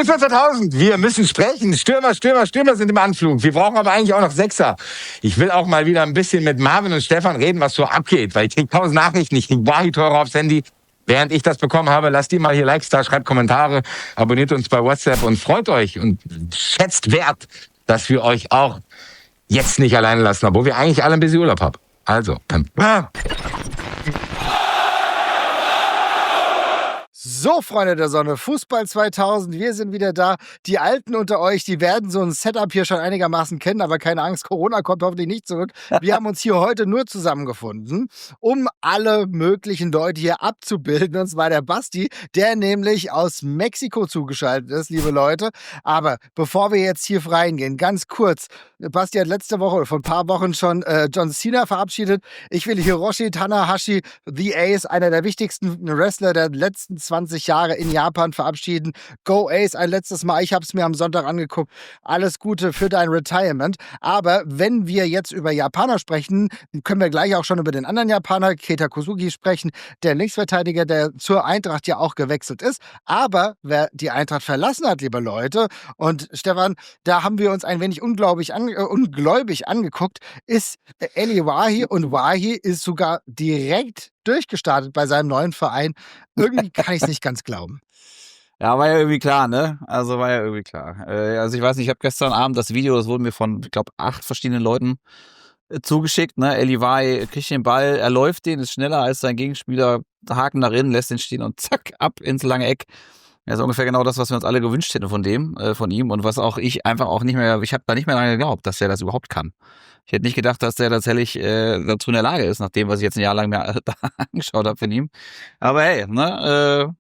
Fußball 2000, wir müssen sprechen. Stürmer sind im Anflug. Wir brauchen aber eigentlich auch noch Sechser. Ich will auch mal wieder ein bisschen mit Marvin und Stefan reden, was so abgeht, weil ich kriege 1000 Nachrichten, ich kriege Wahi-Tore aufs Handy. Während ich das bekommen habe, lasst ihr mal hier Likes da, schreibt Kommentare, abonniert uns bei WhatsApp und freut euch und schätzt wert, dass wir euch auch jetzt nicht alleine lassen, obwohl wir eigentlich alle ein bisschen Urlaub haben. Also, So, Freunde der Sonne, Fußball 2000, wir sind wieder da. Die Alten unter euch, die werden so ein Setup hier schon einigermaßen kennen, aber keine Angst, Corona kommt hoffentlich nicht zurück. Wir haben uns hier heute nur zusammengefunden, um alle möglichen Leute hier abzubilden. Und zwar der Basti, der nämlich aus Mexiko zugeschaltet ist, liebe Leute. Aber bevor wir jetzt hier reingehen, ganz kurz, Basti hat letzte Woche oder vor ein paar Wochen schon John Cena verabschiedet. Ich will Hiroshi Tanahashi, The Ace, einer der wichtigsten Wrestler der letzten 20 Jahre in Japan verabschieden. Go Ace, ein letztes Mal. Ich habe es mir am Sonntag angeguckt. Alles Gute für dein Retirement. Aber wenn wir jetzt über Japaner sprechen, können wir gleich auch schon über den anderen Japaner, Keita Kosugi, sprechen. Der Linksverteidiger, der zur Eintracht ja auch gewechselt ist. Aber wer die Eintracht verlassen hat, liebe Leute, und Stefan, da haben wir uns ein wenig ungläubig angeguckt, ist Eli Wahi. Und Wahi ist sogar direkt durchgestartet bei seinem neuen Verein. Irgendwie kann ich es nicht ganz glauben. Ja, war ja irgendwie klar, ne? Also war ja irgendwie klar. Also ich weiß nicht, ich habe gestern Abend das Video, das wurde mir von, ich glaube, 8 verschiedenen Leuten zugeschickt, ne? Eli Wahi kriegt den Ball, er läuft den, ist schneller als sein Gegenspieler, Haken nach innen, lässt den stehen und zack, ab ins lange Eck. Ja, ist ungefähr genau das, was wir uns alle gewünscht hätten von ihm und was auch ich einfach auch nicht mehr, ich habe da nicht mehr lange geglaubt, dass er das überhaupt kann. Ich hätte nicht gedacht, dass der tatsächlich dazu in der Lage ist, nachdem, was ich jetzt ein Jahr lang mir da angeschaut habe von ihm. Aber hey, ne,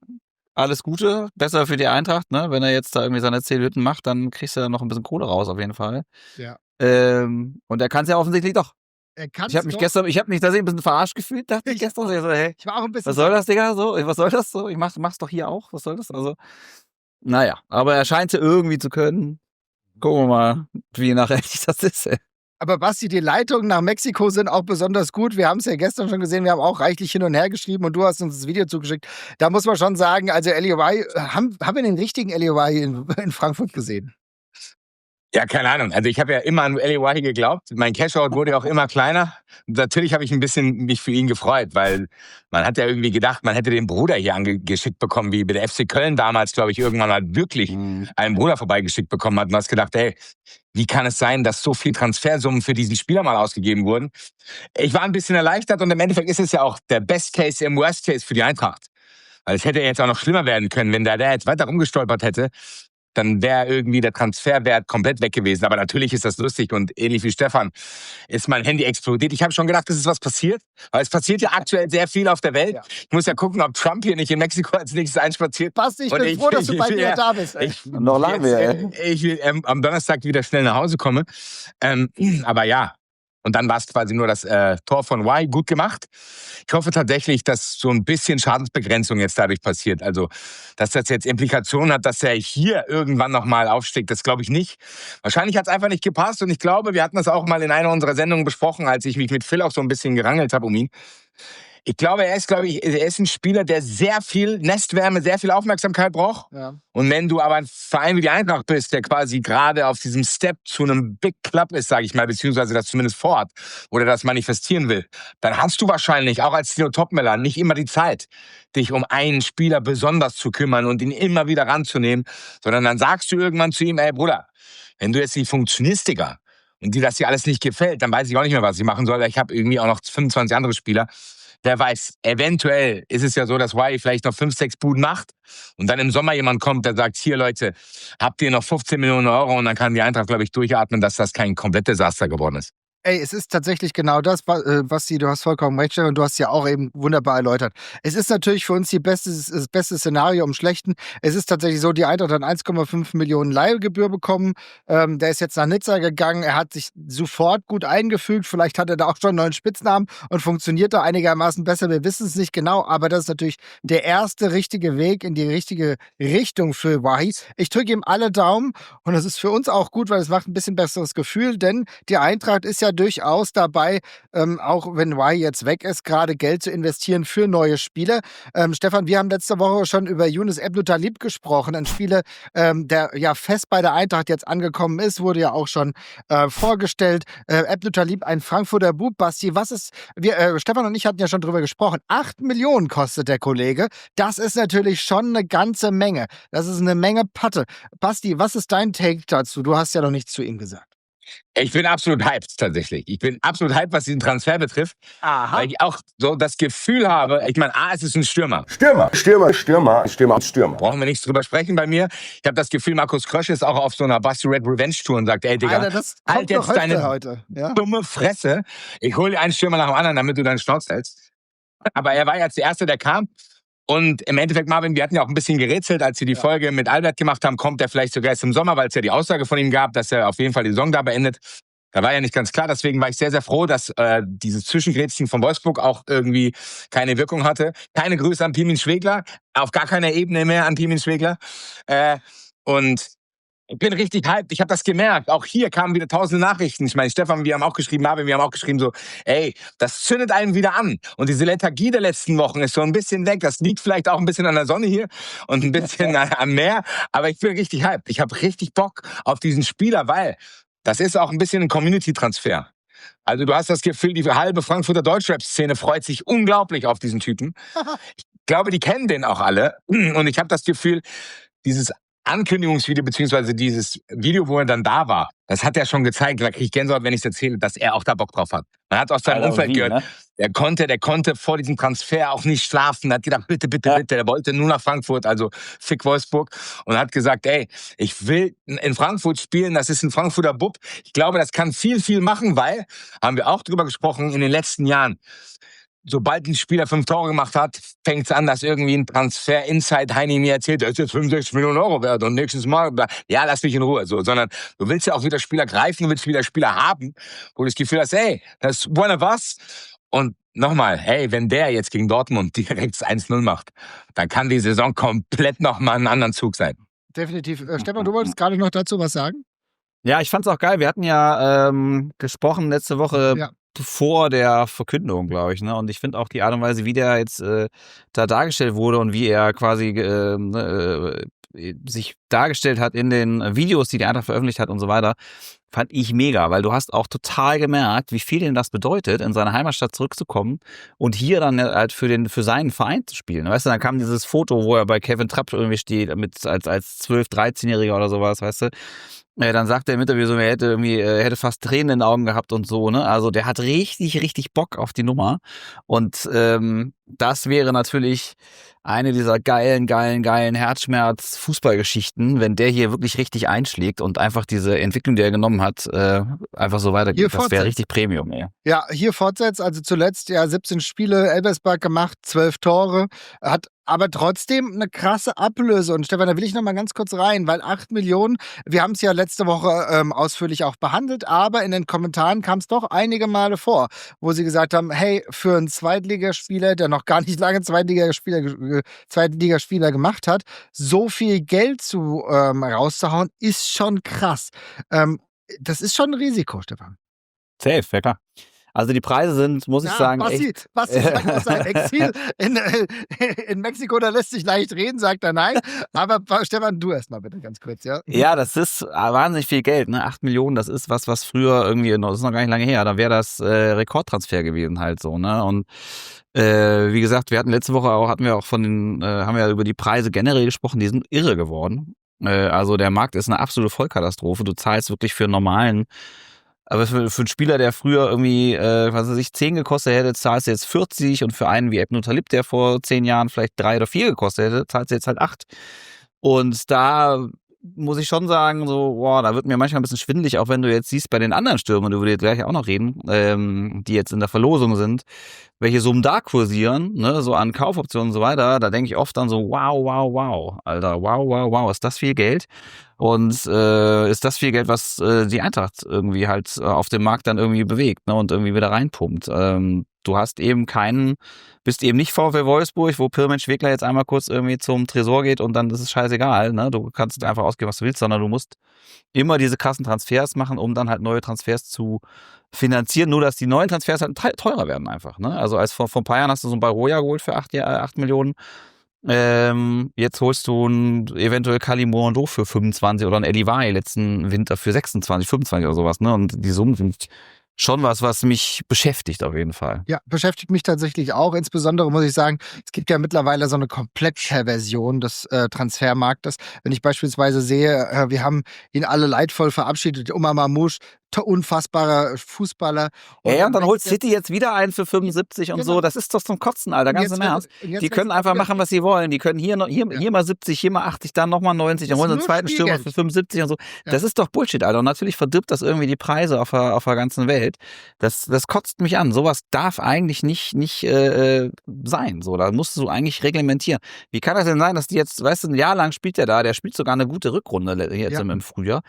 alles Gute, besser für die Eintracht, ne? Wenn er jetzt da irgendwie seine 10 Hütten macht, dann kriegst du da noch ein bisschen Kohle raus auf jeden Fall. Ja. Und er kann es ja offensichtlich doch. Ich habe mich tatsächlich ein bisschen verarscht gefühlt, dachte ich gestern. So, hey, ich war auch ein bisschen. Was soll das, Digga? So, was soll das so? Ich mach's doch hier auch. Was soll das? Also, naja, aber er scheint es irgendwie zu können. Gucken wir mal, wie nachhaltig das ist. Aber Basti, die Leitungen nach Mexiko sind auch besonders gut. Wir haben es ja gestern schon gesehen, wir haben auch reichlich hin und her geschrieben und du hast uns das Video zugeschickt. Da muss man schon sagen, also Eli Wahi, haben wir den richtigen Eli Wahi in Frankfurt gesehen? Ja, keine Ahnung. Also ich habe ja immer an Eli Wahi geglaubt. Mein Cashout wurde ja auch immer kleiner. Natürlich habe ich ein bisschen mich für ihn gefreut, weil man hat ja irgendwie gedacht, man hätte den Bruder hier angeschickt bekommen, wie bei der FC Köln damals, glaube ich, irgendwann mal wirklich einen Bruder vorbeigeschickt bekommen hat. Und hast gedacht, ey, wie kann es sein, dass so viel Transfersummen für diesen Spieler mal ausgegeben wurden? Ich war ein bisschen erleichtert und im Endeffekt ist es ja auch der Best Case im Worst Case für die Eintracht. Weil es hätte jetzt auch noch schlimmer werden können, wenn der jetzt weiter rumgestolpert hätte. Dann wäre irgendwie der Transferwert komplett weg gewesen. Aber natürlich ist das lustig und ähnlich wie Stefan ist mein Handy explodiert. Ich habe schon gedacht, es ist was passiert, weil es passiert ja aktuell sehr viel auf der Welt. Ja. Ich muss ja gucken, ob Trump hier nicht in Mexiko als nächstes einspaziert. Passt, ich bin froh, dass du bei mir da bist. Noch lange mehr. Ich will am Donnerstag wieder schnell nach Hause komme. Aber ja. Und dann war es quasi nur das Tor von Wahi, gut gemacht. Ich hoffe tatsächlich, dass so ein bisschen Schadensbegrenzung jetzt dadurch passiert. Also, dass das jetzt Implikationen hat, dass er hier irgendwann nochmal aufsteigt, das glaube ich nicht. Wahrscheinlich hat es einfach nicht gepasst. Und ich glaube, wir hatten das auch mal in einer unserer Sendungen besprochen, als ich mich mit Phil auch so ein bisschen gerangelt habe um ihn. Ich glaube, er ist ein Spieler, der sehr viel Nestwärme, sehr viel Aufmerksamkeit braucht. Ja. Und wenn du aber ein Verein wie die Eintracht bist, der quasi gerade auf diesem Step zu einem Big Club ist, sage ich mal, beziehungsweise das zumindest vorhat oder das manifestieren will, dann hast du wahrscheinlich auch als Tino Topmöller nicht immer die Zeit, dich um einen Spieler besonders zu kümmern und ihn immer wieder ranzunehmen, sondern dann sagst du irgendwann zu ihm, ey Bruder, wenn du jetzt nicht funktionierst, Digga, und dir das hier alles nicht gefällt, dann weiß ich auch nicht mehr, was ich machen soll. Ich habe irgendwie auch noch 25 andere Spieler. Wer weiß, eventuell ist es ja so, dass Wahi vielleicht noch 5, 6 Buden macht und dann im Sommer jemand kommt, der sagt, hier Leute, habt ihr noch 15 Millionen Euro und dann kann die Eintracht, glaube ich, durchatmen, dass das kein Komplettdesaster geworden ist. Ey, es ist tatsächlich genau das, Basti, du hast vollkommen recht, und du hast ja auch eben wunderbar erläutert. Es ist natürlich für uns das beste Szenario im Schlechten. Es ist tatsächlich so, die Eintracht hat 1,5 Millionen Leihgebühr bekommen. Der ist jetzt nach Nizza gegangen. Er hat sich sofort gut eingefügt. Vielleicht hat er da auch schon einen neuen Spitznamen und funktioniert da einigermaßen besser. Wir wissen es nicht genau, aber das ist natürlich der erste richtige Weg in die richtige Richtung für Wahi. Ich drücke ihm alle Daumen und das ist für uns auch gut, weil es macht ein bisschen besseres Gefühl, denn die Eintracht ist ja ja durchaus dabei, auch wenn Y jetzt weg ist, gerade Geld zu investieren für neue Spieler. Stefan, wir haben letzte Woche schon über Younes Ebnou-Talib gesprochen, ein Spieler, der ja fest bei der Eintracht jetzt angekommen ist, wurde ja auch schon vorgestellt. Ebnou-Talib, ein Frankfurter Bub. Basti, Stefan und ich hatten ja schon drüber gesprochen. 8 Millionen kostet der Kollege. Das ist natürlich schon eine ganze Menge. Das ist eine Menge Patte. Basti, was ist dein Take dazu? Du hast ja noch nichts zu ihm gesagt. Ich bin absolut hyped tatsächlich. Ich bin absolut hyped, was diesen Transfer betrifft. Aha. Weil ich auch so das Gefühl habe, ich meine, es ist ein Stürmer. Stürmer. Brauchen wir nichts drüber sprechen bei mir. Ich habe das Gefühl, Markus Krösch ist auch auf so einer Basti Red Revenge Tour und sagt, ey Digga, Alter, das kommt halt jetzt noch deine heute. Ja? dumme Fresse. Ich hole dir einen Stürmer nach dem anderen, damit du deinen Schnauze hältst. Aber er war jetzt der Erste, der kam. Und im Endeffekt, Marvin, wir hatten ja auch ein bisschen gerätselt, als wir die Folge mit Albert gemacht haben, kommt er vielleicht sogar erst im Sommer, weil es ja die Aussage von ihm gab, dass er auf jeden Fall die Saison da beendet. Da war ja nicht ganz klar, deswegen war ich sehr, sehr froh, dass dieses Zwischengrätschen von Wolfsburg auch irgendwie keine Wirkung hatte. Keine Grüße an Pimin Schwegler, auf gar keiner Ebene mehr an Pimin Schwegler. Und ich bin richtig hyped. Ich habe das gemerkt. Auch hier kamen wieder tausende Nachrichten. Ich meine, Stefan, wir haben auch geschrieben, Marvin, wir haben auch geschrieben so, ey, das zündet einen wieder an. Und diese Lethargie der letzten Wochen ist so ein bisschen weg. Das liegt vielleicht auch ein bisschen an der Sonne hier und ein bisschen am Meer. Aber ich bin richtig hyped. Ich habe richtig Bock auf diesen Spieler, weil das ist auch ein bisschen ein Community-Transfer. Also du hast das Gefühl, die halbe Frankfurter Deutschrap-Szene freut sich unglaublich auf diesen Typen. Ich glaube, die kennen den auch alle. Und ich habe das Gefühl, dieses Ankündigungsvideo beziehungsweise dieses Video, wo er dann da war, das hat er schon gezeigt, da kriege ich Gänsehaut, wenn ich es erzähle, dass er auch da Bock drauf hat. Man hat aus seinem Umfeld gehört, ne? Der konnte vor diesem Transfer auch nicht schlafen, er hat gedacht, bitte, der wollte nur nach Frankfurt, also fick Wolfsburg, und hat gesagt, ey, ich will in Frankfurt spielen, das ist ein Frankfurter Bub. Ich glaube, das kann viel machen, weil, haben wir auch drüber gesprochen, in den letzten Jahren, sobald ein Spieler 5 Tore gemacht hat, fängt es an, dass irgendwie ein Transfer-Inside Heini mir erzählt, der ist jetzt 65 Millionen Euro wert und nächstes Mal, ja, lass mich in Ruhe. So, sondern du willst ja auch wieder Spieler greifen, du willst wieder Spieler haben, wo du das Gefühl hast, ey, das ist one of us. Und nochmal, hey, wenn der jetzt gegen Dortmund direkt 1-0 macht, dann kann die Saison komplett nochmal einen anderen Zug sein. Definitiv. Stefan, du wolltest gerade noch dazu was sagen? Ja, ich fand's auch geil. Wir hatten ja gesprochen letzte Woche vor der Verkündung, glaube ich, ne? Und ich finde auch die Art und Weise, wie der jetzt da dargestellt wurde und wie er quasi sich dargestellt hat in den Videos, die Eintracht veröffentlicht hat und so weiter, fand ich mega, weil du hast auch total gemerkt, wie viel denn das bedeutet, in seine Heimatstadt zurückzukommen und hier dann halt für seinen Verein zu spielen. Weißt du, dann kam dieses Foto, wo er bei Kevin Trapp irgendwie steht, als 12-, 13-Jähriger oder sowas, weißt du. Dann sagt er im Interview so, er hätte fast Tränen in den Augen gehabt und so, ne? Also der hat richtig Bock auf die Nummer. Und das wäre natürlich eine dieser geilen Herzschmerz-Fußballgeschichten, wenn der hier wirklich richtig einschlägt und einfach diese Entwicklung, die er genommen hat, einfach so weitergeht. Das wäre richtig Premium, ey. Ja, hier fortsetzt, also zuletzt 17 Spiele, Elversberg gemacht, 12 Tore, hat aber trotzdem eine krasse Ablöse. Und Stefan, da will ich noch mal ganz kurz rein, weil 8 Millionen, wir haben es ja letzte Woche ausführlich auch behandelt, aber in den Kommentaren kam es doch einige Male vor, wo sie gesagt haben, hey, für einen Zweitligaspieler, der noch gar nicht lange Zweitligaspieler gemacht hat, so viel Geld rauszuhauen, ist schon krass. Das ist schon ein Risiko, Stefan. Safe, ja klar. Also die Preise sind, muss ich sagen, Basti sagt aus seinem Exil in Mexiko, da lässt sich leicht reden, sagt er nein. Aber Stefan, du erst mal bitte ganz kurz, ja? Ja, das ist wahnsinnig viel Geld, ne? 8 Millionen, das ist was früher irgendwie, das ist noch gar nicht lange her, da wäre das Rekordtransfer gewesen halt so, ne? Und wie gesagt, wir hatten letzte Woche haben wir über die Preise generell gesprochen, die sind irre geworden. Also der Markt ist eine absolute Vollkatastrophe. Du zahlst wirklich für einen normalen, aber für einen Spieler, der früher irgendwie, 10 gekostet hätte, zahlst du jetzt 40, und für einen wie Ebnou-Talib, der vor 10 Jahren vielleicht 3 oder 4 gekostet hätte, zahlst du jetzt halt 8. Und da muss ich schon sagen, so, boah, da wird mir manchmal ein bisschen schwindelig, auch wenn du jetzt siehst bei den anderen Stürmern, über die wir gleich auch noch reden, die jetzt in der Verlosung sind, welche Summen da kursieren, ne, so an Kaufoptionen und so weiter, da denke ich oft dann so, wow, Alter, wow, ist das viel Geld? Und ist das viel Geld, was die Eintracht irgendwie halt auf dem Markt dann irgendwie bewegt, ne, und irgendwie wieder reinpumpt. du hast eben bist eben nicht VfL Wolfsburg, wo Pirmensch-Wickler jetzt einmal kurz irgendwie zum Tresor geht und dann ist es scheißegal, ne? Du kannst einfach ausgeben, was du willst, sondern du musst immer diese krassen Transfers machen, um dann halt neue Transfers zu finanzieren, nur dass die neuen Transfers halt teurer werden einfach, ne? Also als vor ein paar Jahren hast du so einen Baroja geholt für 8 Millionen. Jetzt holst du eventuell Kalimondo für 25 oder ein Elivai letzten Winter für 26, 25 oder sowas, ne? Und die Summen sind schon was mich beschäftigt auf jeden Fall. Ja, beschäftigt mich tatsächlich auch. Insbesondere muss ich sagen, es gibt ja mittlerweile so eine Komplettversion des Transfermarktes. Wenn ich beispielsweise sehe, wir haben ihn alle leidvoll verabschiedet, Omar Mamouche, unfassbarer Fußballer. Ja, und dann holt City jetzt wieder einen für 75 und so. Das ist doch zum Kotzen, Alter, ganz im Ernst. Die können einfach machen, was sie wollen. Die können hier mal 70, hier mal 80, dann nochmal 90, dann holen sie einen zweiten Stürmer für 75 und so. Ja. Das ist doch Bullshit, Alter. Und natürlich verdirbt das irgendwie die Preise auf der ganzen Welt. Das kotzt mich an. Sowas darf eigentlich nicht sein. So, da musst du eigentlich reglementieren. Wie kann das denn sein, dass die jetzt, weißt du, ein Jahr lang spielt der spielt sogar eine gute Rückrunde jetzt im Frühjahr.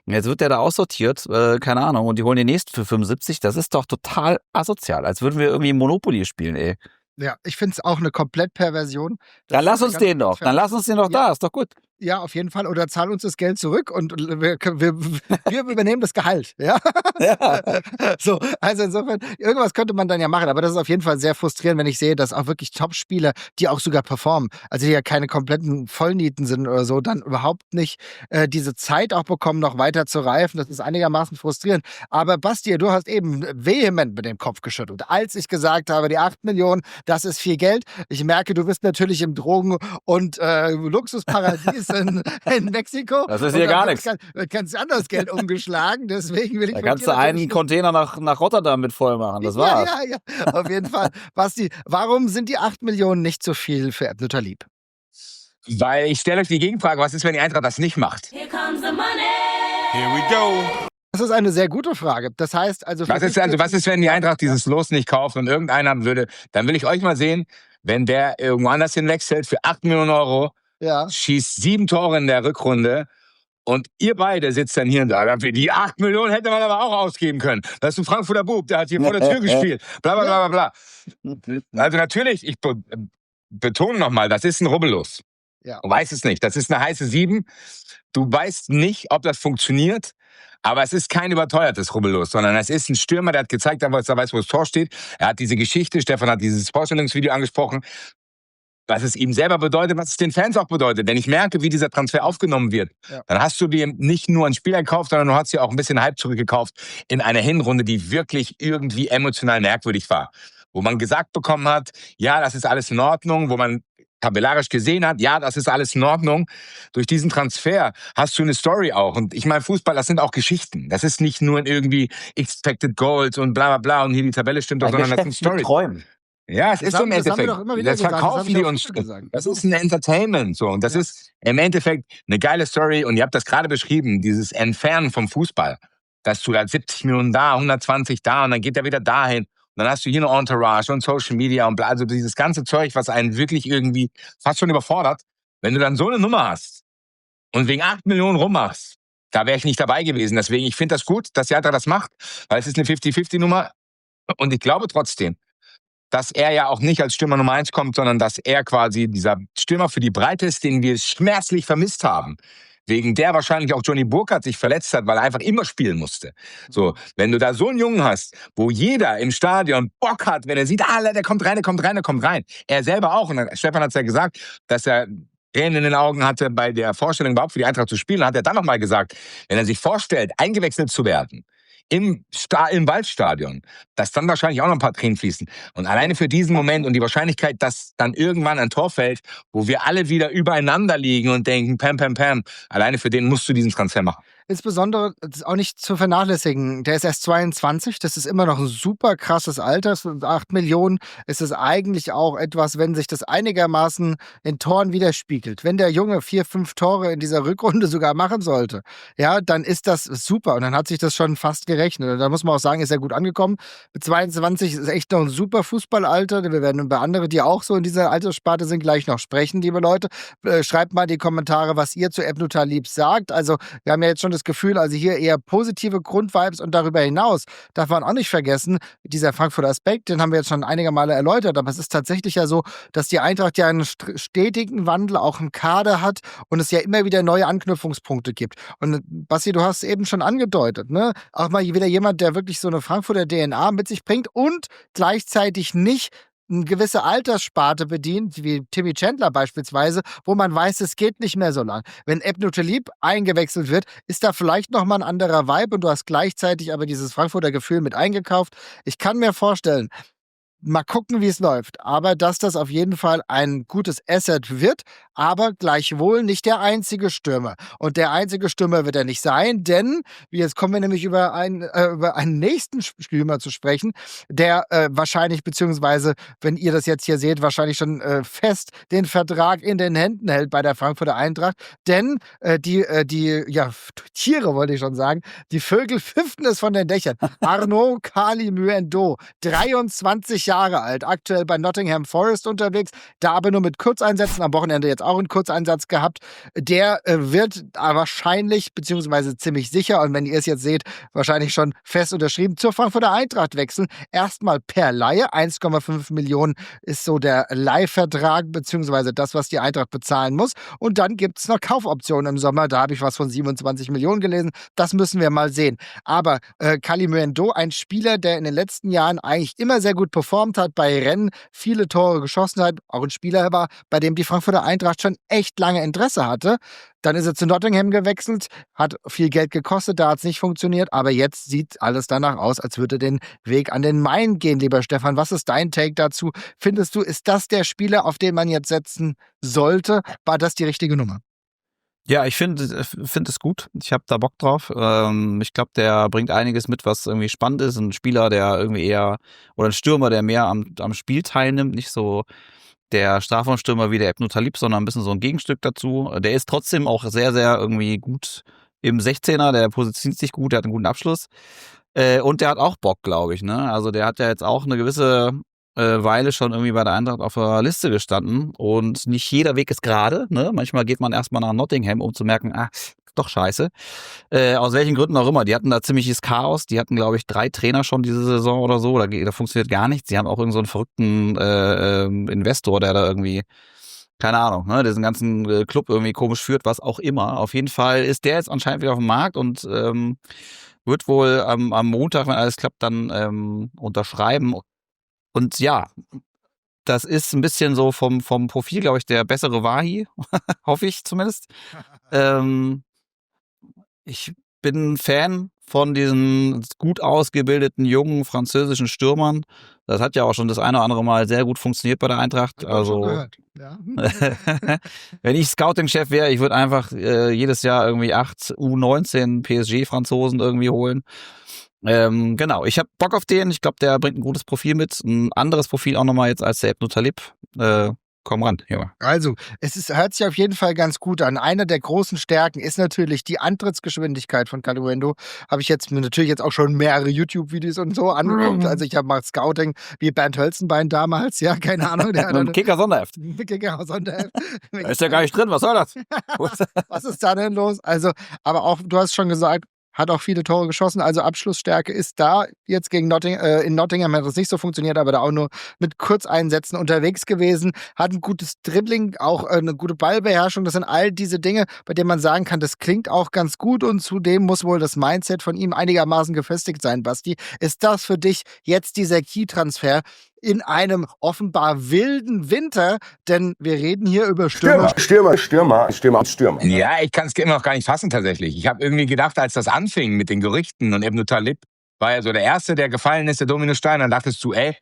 Jetzt wird der da aussortiert, keine Ahnung, und die holen den nächsten für 75. Das ist doch total asozial, als würden wir irgendwie Monopoly spielen, ey. Ja, ich finde es auch eine Komplettperversion. Dann lass uns den doch. Dann lass uns den doch da. Ist doch gut. Ja, auf jeden Fall. Oder zahl uns das Geld zurück und wir übernehmen das Gehalt. Ja? Ja. So, also insofern, irgendwas könnte man dann ja machen. Aber das ist auf jeden Fall sehr frustrierend, wenn ich sehe, dass auch wirklich Top-Spieler, die auch sogar performen, also die ja keine kompletten Vollnieten sind oder so, dann überhaupt nicht diese Zeit auch bekommen, noch weiter zu reifen. Das ist einigermaßen frustrierend. Aber Basti, du hast eben vehement mit dem Kopf geschüttelt. Als ich gesagt habe, die 8 Millionen, das ist viel Geld. Ich merke, du bist natürlich im Drogen- und Luxusparadies in Mexiko. Das ist hier gar nichts. Ganz anders Geld umgeschlagen, deswegen will ich. Da kannst du einen Container nach Rotterdam mit voll machen, das war's. Ja, auf jeden Fall. Basti, warum sind die 8 Millionen nicht so viel für Ebnuter Lieb? Weil ich stelle euch die Gegenfrage, was ist, wenn die Eintracht das nicht macht? Here comes the money. Here we go. Das ist eine sehr gute Frage. Das heißt, also. Was ist, wenn die Eintracht dieses Los nicht kauft und irgendeiner würde, dann will ich euch mal sehen, wenn der irgendwo anders hinwechselt für 8 Millionen Euro, schießt 7 Tore in der Rückrunde und ihr beide sitzt dann hier und da. Die 8 Millionen hätte man aber auch ausgeben können. Das ist ein Frankfurter Bub, der hat hier vor der Tür gespielt. Bla, bla, bla, bla, bla. Also natürlich, ich betone nochmal, das ist ein Rubbellos. Ja. Du weißt es nicht. Das ist eine heiße 7. Du weißt nicht, ob das funktioniert. Aber es ist kein überteuertes Rubbellos, sondern es ist ein Stürmer, der hat gezeigt, er weiß, wo das Tor steht. Er hat diese Geschichte, Stefan hat dieses Vorstellungsvideo angesprochen, was es ihm selber bedeutet, was es den Fans auch bedeutet. Denn ich merke, wie dieser Transfer aufgenommen wird. Ja. Dann hast du dir nicht nur einen Spieler gekauft, sondern du hast dir auch ein bisschen Hype zurückgekauft in einer Hinrunde, die wirklich irgendwie emotional merkwürdig war. Wo man gesagt bekommen hat, ja, das ist alles in Ordnung, wo man tabellarisch gesehen hat, ja, das ist alles in Ordnung. Durch diesen Transfer hast du eine Story auch. Und ich meine, Fußball, das sind auch Geschichten. Das ist nicht nur irgendwie Expected Goals und bla bla bla und hier die Tabelle stimmt doch, sondern das sind Stories. Träumen. Ja, es ist so im Endeffekt. Das verkaufen die uns. Das ist ein Entertainment. So. Und das ist im Endeffekt eine geile Story. Und ihr habt das gerade beschrieben, dieses Entfernen vom Fußball. Dass du da 70 Millionen da, 120 da und dann geht er wieder dahin. Und dann hast du hier eine Entourage und Social Media und bla, also dieses ganze Zeug, was einen wirklich irgendwie fast schon überfordert. Wenn du dann so eine Nummer hast und wegen 8 Millionen rummachst, da wäre ich nicht dabei gewesen. Deswegen, ich finde das gut, dass die Eintracht das macht, weil es ist eine 50-50-Nummer. Und ich glaube trotzdem, dass er ja auch nicht als Stürmer Nummer 1 kommt, sondern dass er quasi dieser Stürmer für die Breite ist, den wir schmerzlich vermisst haben. Wegen der wahrscheinlich auch Johnny Burkhardt sich verletzt hat, weil er einfach immer spielen musste. So, wenn du da so einen Jungen hast, wo jeder im Stadion Bock hat, wenn er sieht, der kommt rein, der kommt rein, der kommt rein. Er selber auch. Und Stefan hat es ja gesagt, dass er Tränen in den Augen hatte bei der Vorstellung überhaupt für die Eintracht zu spielen. Hat er dann nochmal gesagt, wenn er sich vorstellt, eingewechselt zu werden, im Waldstadion, dass dann wahrscheinlich auch noch ein paar Tränen fließen. Und alleine für diesen Moment und die Wahrscheinlichkeit, dass dann irgendwann ein Tor fällt, wo wir alle wieder übereinander liegen und denken, pam, pam, pam, alleine für den musst du diesen Transfer machen. Insbesondere, das ist auch nicht zu vernachlässigen, der ist erst 22, das ist immer noch ein super krasses Alter. 8 Millionen ist es eigentlich auch etwas, wenn sich das einigermaßen in Toren widerspiegelt. Wenn der Junge 4, 5 Tore in dieser Rückrunde sogar machen sollte, ja, dann ist das super und dann hat sich das schon fast gerechnet. Und da muss man auch sagen, ist er gut angekommen. Mit 22 ist echt noch ein super Fußballalter. Wir werden über andere, die auch so in dieser Alterssparte sind, gleich noch sprechen, liebe Leute. Schreibt mal in die Kommentare, was ihr zu Ebnuter Lieb sagt. Also, wir haben ja jetzt schon das Gefühl, also hier eher positive Grundvibes und darüber hinaus darf man auch nicht vergessen, dieser Frankfurter Aspekt, den haben wir jetzt schon einige Male erläutert, aber es ist tatsächlich ja so, dass die Eintracht ja einen stetigen Wandel auch im Kader hat und es ja immer wieder neue Anknüpfungspunkte gibt. Und Basti, du hast es eben schon angedeutet, ne? Auch mal wieder jemand, der wirklich so eine Frankfurter DNA mit sich bringt und gleichzeitig nicht eine gewisse Alterssparte bedient, wie Timmy Chandler beispielsweise, wo man weiß, es geht nicht mehr so lang. Wenn Ebnu Talib eingewechselt wird, ist da vielleicht nochmal ein anderer Vibe und du hast gleichzeitig aber dieses Frankfurter Gefühl mit eingekauft. Ich kann mir vorstellen, mal gucken, wie es läuft. Aber dass das auf jeden Fall ein gutes Asset wird, aber gleichwohl nicht der einzige Stürmer. Und der einzige Stürmer wird er nicht sein, denn jetzt kommen wir nämlich über einen nächsten Stürmer zu sprechen, der wahrscheinlich, beziehungsweise, wenn ihr das jetzt hier seht, wahrscheinlich schon fest den Vertrag in den Händen hält bei der Frankfurter Eintracht. Denn die Tiere, wollte ich schon sagen, die Vögel pfiffen es von den Dächern. Arnaud Kalimuendo, 23 Jahre alt, aktuell bei Nottingham Forest unterwegs, da aber nur mit Kurzeinsätzen, am Wochenende jetzt auch einen Kurzeinsatz gehabt. Der wird wahrscheinlich, beziehungsweise ziemlich sicher, und wenn ihr es jetzt seht, wahrscheinlich schon fest unterschrieben, zur Frankfurter Eintracht wechseln. Erstmal per Leihe, 1,5 Millionen ist so der Leihvertrag, beziehungsweise das, was die Eintracht bezahlen muss. Und dann gibt es noch Kaufoptionen im Sommer, da habe ich was von 27 Millionen gelesen. Das müssen wir mal sehen. Aber Kalimuendo, ein Spieler, der in den letzten Jahren eigentlich immer sehr gut performt hat, bei Rennen viele Tore geschossen hat, auch ein Spieler war, bei dem die Frankfurter Eintracht schon echt lange Interesse hatte. Dann ist er zu Nottingham gewechselt, hat viel Geld gekostet, da hat es nicht funktioniert, aber jetzt sieht alles danach aus, als würde er den Weg an den Main gehen, lieber Stefan. Was ist dein Take dazu? Findest du, ist das der Spieler, auf den man jetzt setzen sollte? War das die richtige Nummer? Ja, ich finde es gut. Ich habe da Bock drauf. Ich glaube, der bringt einiges mit, was irgendwie spannend ist. Ein Spieler, der irgendwie eher, oder ein Stürmer, der mehr am Spiel teilnimmt, nicht so der Strafraumstürmer wie der Ebnu Talib, sondern ein bisschen so ein Gegenstück dazu. Der ist trotzdem auch sehr, sehr irgendwie gut im 16er, der positioniert sich gut, der hat einen guten Abschluss. Und der hat auch Bock, glaube ich, ne? Also der hat ja jetzt auch eine gewisse Weile schon irgendwie bei der Eintracht auf der Liste gestanden und nicht jeder Weg ist gerade, ne? Manchmal geht man erstmal nach Nottingham, um zu merken, doch scheiße. Aus welchen Gründen auch immer. Die hatten da ziemliches Chaos. Die hatten, glaube ich, 3 Trainer schon diese Saison oder so. Da funktioniert gar nichts. Sie haben auch irgend so einen verrückten Investor, der da irgendwie, keine Ahnung, ne, diesen ganzen Club irgendwie komisch führt, was auch immer. Auf jeden Fall ist der jetzt anscheinend wieder auf dem Markt und wird wohl am Montag, wenn alles klappt, dann unterschreiben. Und ja, das ist ein bisschen so vom Profil, glaube ich, der bessere Wahi, hoffe ich zumindest. Ich bin Fan von diesen gut ausgebildeten, jungen französischen Stürmern. Das hat ja auch schon das eine oder andere Mal sehr gut funktioniert bei der Eintracht. Also, ja. wenn ich Scouting-Chef wäre, ich würde einfach jedes Jahr irgendwie 8 U19 PSG-Franzosen irgendwie holen. Genau, ich habe Bock auf den. Ich glaube, der bringt ein gutes Profil mit. Ein anderes Profil auch nochmal jetzt als der Ebnu Talib. Komm ran, Junge. Also, hört sich auf jeden Fall ganz gut an. Eine der großen Stärken ist natürlich die Antrittsgeschwindigkeit von Kalimuendo. Habe ich jetzt mir natürlich jetzt auch schon mehrere YouTube-Videos und so angeguckt. Also ich habe mal Scouting wie Bernd Hölzenbein damals, ja, keine Ahnung. Der Mit dem Kicker-Sonderheft. Kicker-Sonderheft. Da ist ja gar nicht drin, was soll das? Was ist da denn los? Also, aber auch, du hast schon gesagt, hat auch viele Tore geschossen, also Abschlussstärke ist da. Jetzt gegen in Nottingham hat es nicht so funktioniert, aber da auch nur mit Kurzeinsätzen unterwegs gewesen. Hat ein gutes Dribbling, auch eine gute Ballbeherrschung. Das sind all diese Dinge, bei denen man sagen kann, das klingt auch ganz gut und zudem muss wohl das Mindset von ihm einigermaßen gefestigt sein, Basti. Ist das für dich jetzt dieser Key-Transfer in einem offenbar wilden Winter, denn wir reden hier über Stürmer. Stürmer. Ja, ich kann es immer noch gar nicht fassen tatsächlich. Ich habe irgendwie gedacht, als das anfing mit den Gerüchten und Ebnu Talib war ja so der Erste, der gefallen ist, der Dominostein, dann dachtest du, ey,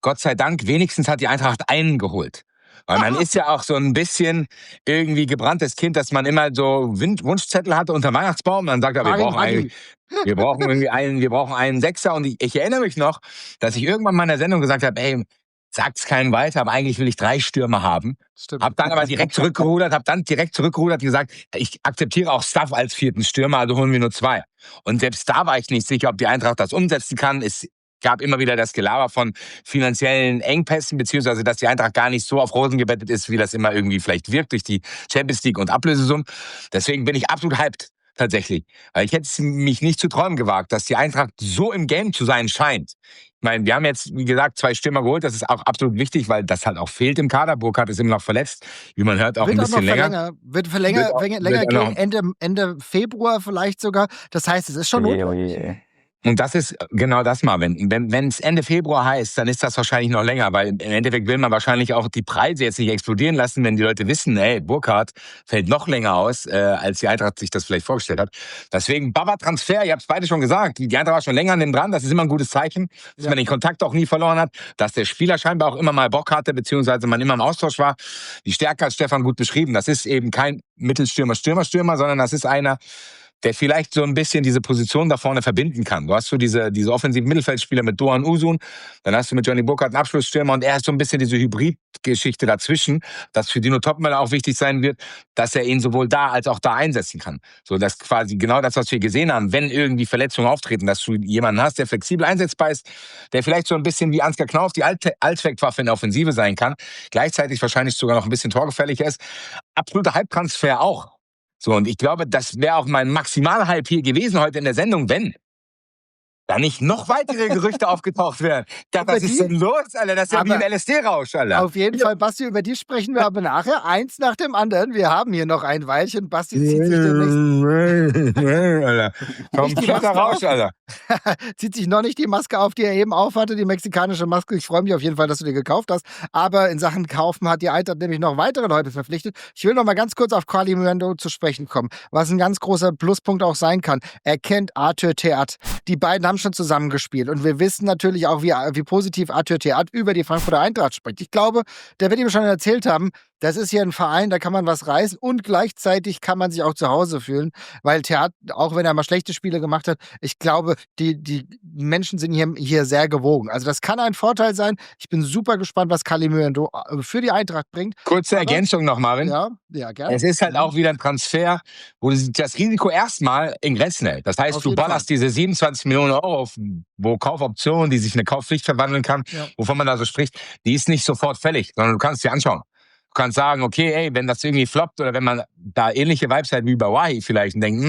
Gott sei Dank, wenigstens hat die Eintracht einen geholt. Weil man ist ja auch so ein bisschen irgendwie gebranntes Kind, dass man immer so Wunschzettel hatte unter Weihnachtsbaum. Man sagt, ja, wir brauchen einen Sechser. Und ich erinnere mich noch, dass ich irgendwann mal in der Sendung gesagt habe, ey, sag's keinen weiter, aber eigentlich will ich 3 Stürmer haben. Stimmt. Hab dann aber direkt zurückgerudert und gesagt, ich akzeptiere auch Staff als 4. Stürmer, also holen wir nur 2. Und selbst da war ich nicht sicher, ob die Eintracht das umsetzen kann. Es gab immer wieder das Gelaber von finanziellen Engpässen, beziehungsweise dass die Eintracht gar nicht so auf Rosen gebettet ist, wie das immer irgendwie vielleicht wirkt durch die Champions League und Ablösesummen. Deswegen bin ich absolut hyped. tatsächlich. Weil ich hätte mich nicht zu träumen gewagt, dass die Eintracht so im Game zu sein scheint. Ich meine, wir haben jetzt, wie gesagt, 2 Stürmer geholt. Das ist auch absolut wichtig, weil das halt auch fehlt im Kader. Burkhardt ist immer noch verletzt. Wie man hört, auch Wird ein auch noch bisschen länger. Wird Wird auch länger noch- gehen, Ende Februar vielleicht sogar. Das heißt, es ist schon Oje, notwendig. oje. Und das ist genau das mal. Wenn es Ende Februar heißt, dann ist das wahrscheinlich noch länger, weil im Endeffekt will man wahrscheinlich auch die Preise jetzt nicht explodieren lassen, wenn die Leute wissen, ey, Burkhardt fällt noch länger aus, als die Eintracht sich das vielleicht vorgestellt hat. Deswegen Baba-Transfer, ihr habt es beide schon gesagt, die Eintracht war schon länger an dem dran, das ist immer ein gutes Zeichen, dass man den Kontakt auch nie verloren hat, dass der Spieler scheinbar auch immer mal Bock hatte, beziehungsweise man immer im Austausch war. Die Stärke hat Stefan gut beschrieben, das ist eben kein Mittelstürmer, sondern das ist einer, der vielleicht so ein bisschen diese Position da vorne verbinden kann. Du hast so diese offensiven Mittelfeldspieler mit Doğan Uzun, dann hast du mit Johnny Burkhardt einen Abschlussstürmer und er ist so ein bisschen diese Hybridgeschichte dazwischen, dass für Dino Topmöller auch wichtig sein wird, dass er ihn sowohl da als auch da einsetzen kann. So, das quasi genau das, was wir gesehen haben, wenn irgendwie Verletzungen auftreten, dass du jemanden hast, der flexibel einsetzbar ist, der vielleicht so ein bisschen wie Ansgar Knauf die Allzweckwaffe in der Offensive sein kann, gleichzeitig wahrscheinlich sogar noch ein bisschen torgefährlicher ist. Absoluter Halbtransfer auch. So, und ich glaube, das wäre auch mein Maximalhype hier gewesen heute in der Sendung, wenn da nicht noch weitere Gerüchte aufgetaucht wären. Was ist denn los, Alter? Das ist ja wie ein LSD-Rausch, Alter. Auf jeden Fall, Basti, über die sprechen wir aber nachher. Eins nach dem anderen. Wir haben hier noch ein Weilchen. Basti zieht sich demnächst... Alter. Kompletter Rausch, Alter. zieht sich noch nicht die Maske auf, die er eben aufhatte, die mexikanische Maske. Ich freue mich auf jeden Fall, dass du die gekauft hast. Aber in Sachen Kaufen hat die Eintracht nämlich noch weitere Leute verpflichtet. Ich will noch mal ganz kurz auf Kalimuendo zu sprechen kommen, was ein ganz großer Pluspunkt auch sein kann. Er kennt Arthur Theat. Die beiden haben schon zusammengespielt und wir wissen natürlich auch, wie positiv Arthur Theat über die Frankfurter Eintracht spricht. Ich glaube, der wird ihm schon erzählt haben, das ist hier ein Verein, da kann man was reißen und gleichzeitig kann man sich auch zu Hause fühlen, weil Theat, auch wenn er mal schlechte Spiele gemacht hat, ich glaube, die Menschen sind hier sehr gewogen. Also das kann ein Vorteil sein. Ich bin super gespannt, was Kalimuendo für die Eintracht bringt. Kurze Ergänzung noch, Marvin. Ja, gerne. Es ist halt auch wieder ein Transfer, wo das Risiko erstmal in Grenzen hält. Das heißt, Auf du jeden ballerst diese 27 Millionen Euro auf, wo Kaufoption, die sich in eine Kaufpflicht verwandeln kann, wovon man da so spricht, die ist nicht sofort fällig, sondern du kannst sie anschauen. Du kannst sagen, okay, ey, wenn das irgendwie floppt oder wenn man da ähnliche Vibes hat wie bei Wahi vielleicht und denkt,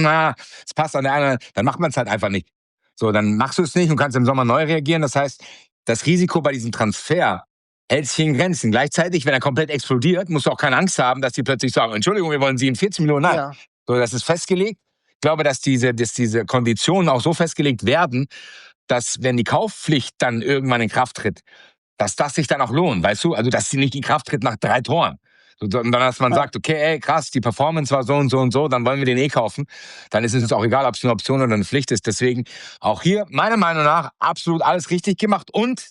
es passt an der einen, dann macht man es halt einfach nicht. So, dann machst du es nicht und kannst im Sommer neu reagieren. Das heißt, das Risiko bei diesem Transfer hält sich in Grenzen. Gleichzeitig, wenn er komplett explodiert, musst du auch keine Angst haben, dass die plötzlich sagen, Entschuldigung, wir wollen 47 Millionen. Nein. Ja. So, das ist festgelegt. Ich glaube, dass diese Konditionen auch so festgelegt werden, dass, wenn die Kaufpflicht dann irgendwann in Kraft tritt, dass das sich dann auch lohnt, weißt du? Also, dass sie nicht in Kraft tritt nach 3 Toren. Und dann, dass man sagt, okay, ey, krass, die Performance war so und so und so, dann wollen wir den kaufen. Dann ist es uns auch egal, ob es eine Option oder eine Pflicht ist. Deswegen auch hier, meiner Meinung nach, absolut alles richtig gemacht. Und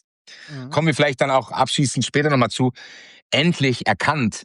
kommen wir vielleicht dann auch abschließend später nochmal zu, endlich erkannt,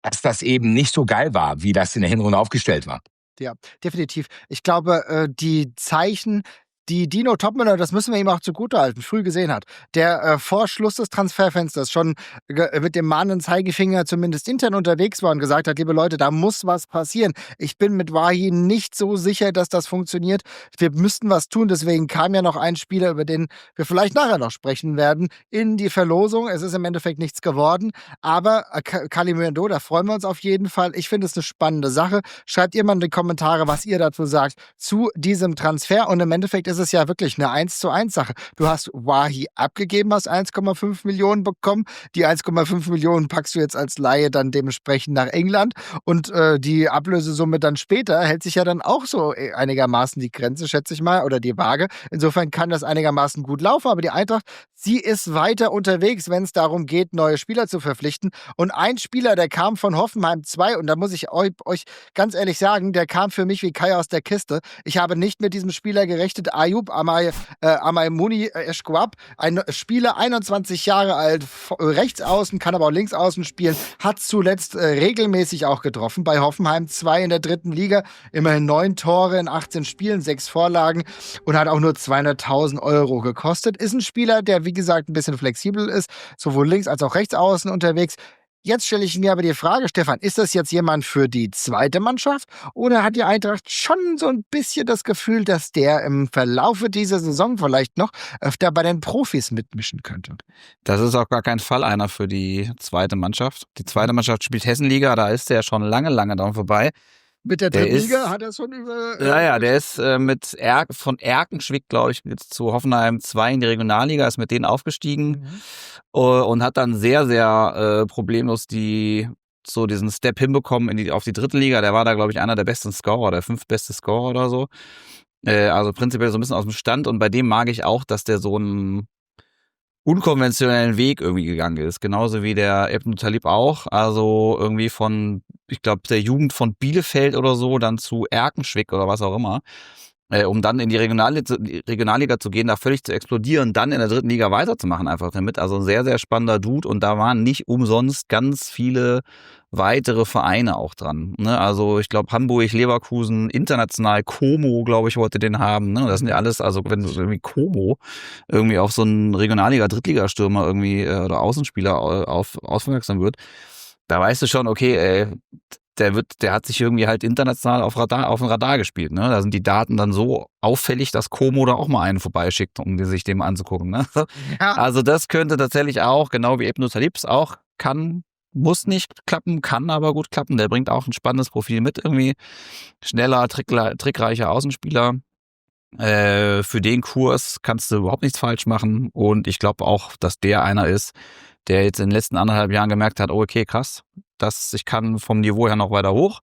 dass das eben nicht so geil war, wie das in der Hinrunde aufgestellt war. Ja, definitiv. Ich glaube, die Zeichen, die Dino Topmöller, das müssen wir ihm auch zugutehalten, früh gesehen hat, der vor Schluss des Transferfensters schon mit dem mahnenden Zeigefinger zumindest intern unterwegs war und gesagt hat, liebe Leute, da muss was passieren. Ich bin mit Wahi nicht so sicher, dass das funktioniert. Wir müssten was tun, deswegen kam ja noch ein Spieler, über den wir vielleicht nachher noch sprechen werden, in die Verlosung. Es ist im Endeffekt nichts geworden, aber Kalimuendo, da freuen wir uns auf jeden Fall. Ich finde es eine spannende Sache. Schreibt ihr mal in die Kommentare, was ihr dazu sagt, zu diesem Transfer, und im Endeffekt ist es ja wirklich eine 1:1 Sache. Du hast Wahi abgegeben, hast 1,5 Millionen bekommen. Die 1,5 Millionen packst du jetzt als Laie dann dementsprechend nach England und die Ablösesumme dann später hält sich ja dann auch so einigermaßen die Grenze, schätze ich mal, oder die Waage. Insofern kann das einigermaßen gut laufen, aber die Eintracht, sie ist weiter unterwegs, wenn es darum geht, neue Spieler zu verpflichten. Und ein Spieler, der kam von Hoffenheim 2, und da muss ich euch ganz ehrlich sagen, der kam für mich wie Kai aus der Kiste. Ich habe nicht mit diesem Spieler gerechnet. Ayub Amaimouni Eschquab, ein Spieler, 21 Jahre alt, rechts außen, kann aber auch links außen spielen, hat zuletzt regelmäßig auch getroffen bei Hoffenheim 2 in der 3. Liga, immerhin 9 Tore in 18 Spielen, 6 Vorlagen und hat auch nur 200.000 Euro gekostet. Ist ein Spieler, der wie gesagt ein bisschen flexibel ist, sowohl links als auch rechts außen unterwegs. Jetzt stelle ich mir aber die Frage, Stefan, ist das jetzt jemand für die zweite Mannschaft oder hat die Eintracht schon so ein bisschen das Gefühl, dass der im Verlaufe dieser Saison vielleicht noch öfter bei den Profis mitmischen könnte? Das ist auf gar keinen Fall einer für die zweite Mannschaft. Die zweite Mannschaft spielt Hessenliga, da ist der schon lange, lange dran vorbei. Mit der Der dritten ist- Liga hat er schon über... Ja, der ist von Erkenschwick, glaube ich, jetzt zu Hoffenheim 2 in die Regionalliga, ist mit denen aufgestiegen und hat dann sehr, sehr problemlos diesen Step hinbekommen auf die dritte Liga. Der war da, glaube ich, einer der besten Scorer, der 5. beste Scorer oder so. Also prinzipiell so ein bisschen aus dem Stand, und bei dem mag ich auch, dass der so einen unkonventionellen Weg irgendwie gegangen ist. Genauso wie der Ebn Talib auch. Also irgendwie von, ich glaube, der Jugend von Bielefeld oder so, dann zu Erkenschwick oder was auch immer. Um dann in die Regionalliga zu gehen, da völlig zu explodieren, dann in der dritten Liga weiterzumachen einfach damit. Also ein sehr, sehr spannender Dude, und da waren nicht umsonst ganz viele weitere Vereine auch dran. Ne? Also ich glaube Hamburg, Leverkusen, international Como, glaube ich, wollte den haben. Ne? Das sind ja alles, also wenn du irgendwie Como irgendwie auf so einen Regionalliga-Drittligastürmer irgendwie oder Außenspieler aufmerksam wird, da weißt du schon, okay, ey, der hat sich irgendwie halt international auf dem Radar gespielt, ne? Da sind die Daten dann so auffällig, dass Como da auch mal einen vorbeischickt, um sich dem anzugucken, ne? Ja. Also das könnte tatsächlich auch, genau wie Ebn Talibs auch, muss nicht klappen, kann aber gut klappen. Der bringt auch ein spannendes Profil mit, irgendwie schneller, trickreicher Außenspieler. Für den Kurs kannst du überhaupt nichts falsch machen, und ich glaube auch, dass der einer ist, der jetzt in den letzten 1,5 Jahren gemerkt hat, oh, okay, krass, ich kann vom Niveau her noch weiter hoch.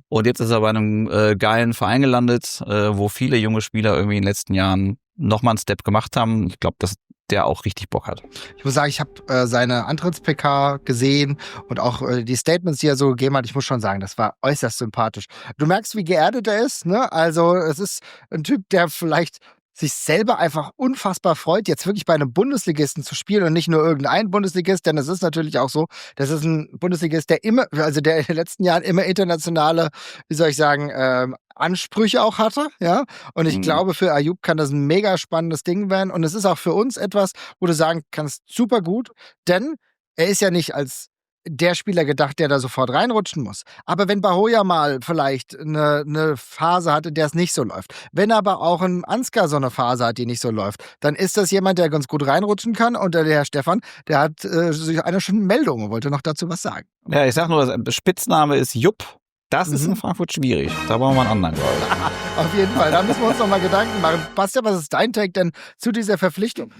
Und jetzt ist er bei einem geilen Verein gelandet, wo viele junge Spieler irgendwie in den letzten Jahren nochmal einen Step gemacht haben. Ich glaube, dass der auch richtig Bock hat. Ich muss sagen, ich habe seine Antritts-PK gesehen und auch die Statements, die er so gegeben hat. Ich muss schon sagen, das war äußerst sympathisch. Du merkst, wie geerdet er ist, ne? Also es ist ein Typ, der vielleicht sich selber einfach unfassbar freut, jetzt wirklich bei einem Bundesligisten zu spielen und nicht nur irgendein Bundesligist, denn es ist natürlich auch so, das ist ein Bundesligist, der in den letzten Jahren immer internationale, wie soll ich sagen, Ansprüche auch hatte, ja. Und ich glaube, für Ayoub kann das ein mega spannendes Ding werden. Und es ist auch für uns etwas, wo du sagen kannst, super gut, denn er ist ja nicht als der Spieler gedacht, der da sofort reinrutschen muss. Aber wenn Bahoja mal vielleicht eine Phase hat, in der es nicht so läuft, wenn aber auch ein Ansgar so eine Phase hat, die nicht so läuft, dann ist das jemand, der ganz gut reinrutschen kann. Und der Herr Stefan, der hat eine schon Meldung und wollte noch dazu was sagen. Ja, ich sag nur, der Spitzname ist Jupp. Das ist in Frankfurt schwierig. Da brauchen wir einen anderen, glaube ich. Auf jeden Fall, da müssen wir uns noch mal Gedanken machen. Bastian, was ist dein Take denn zu dieser Verpflichtung?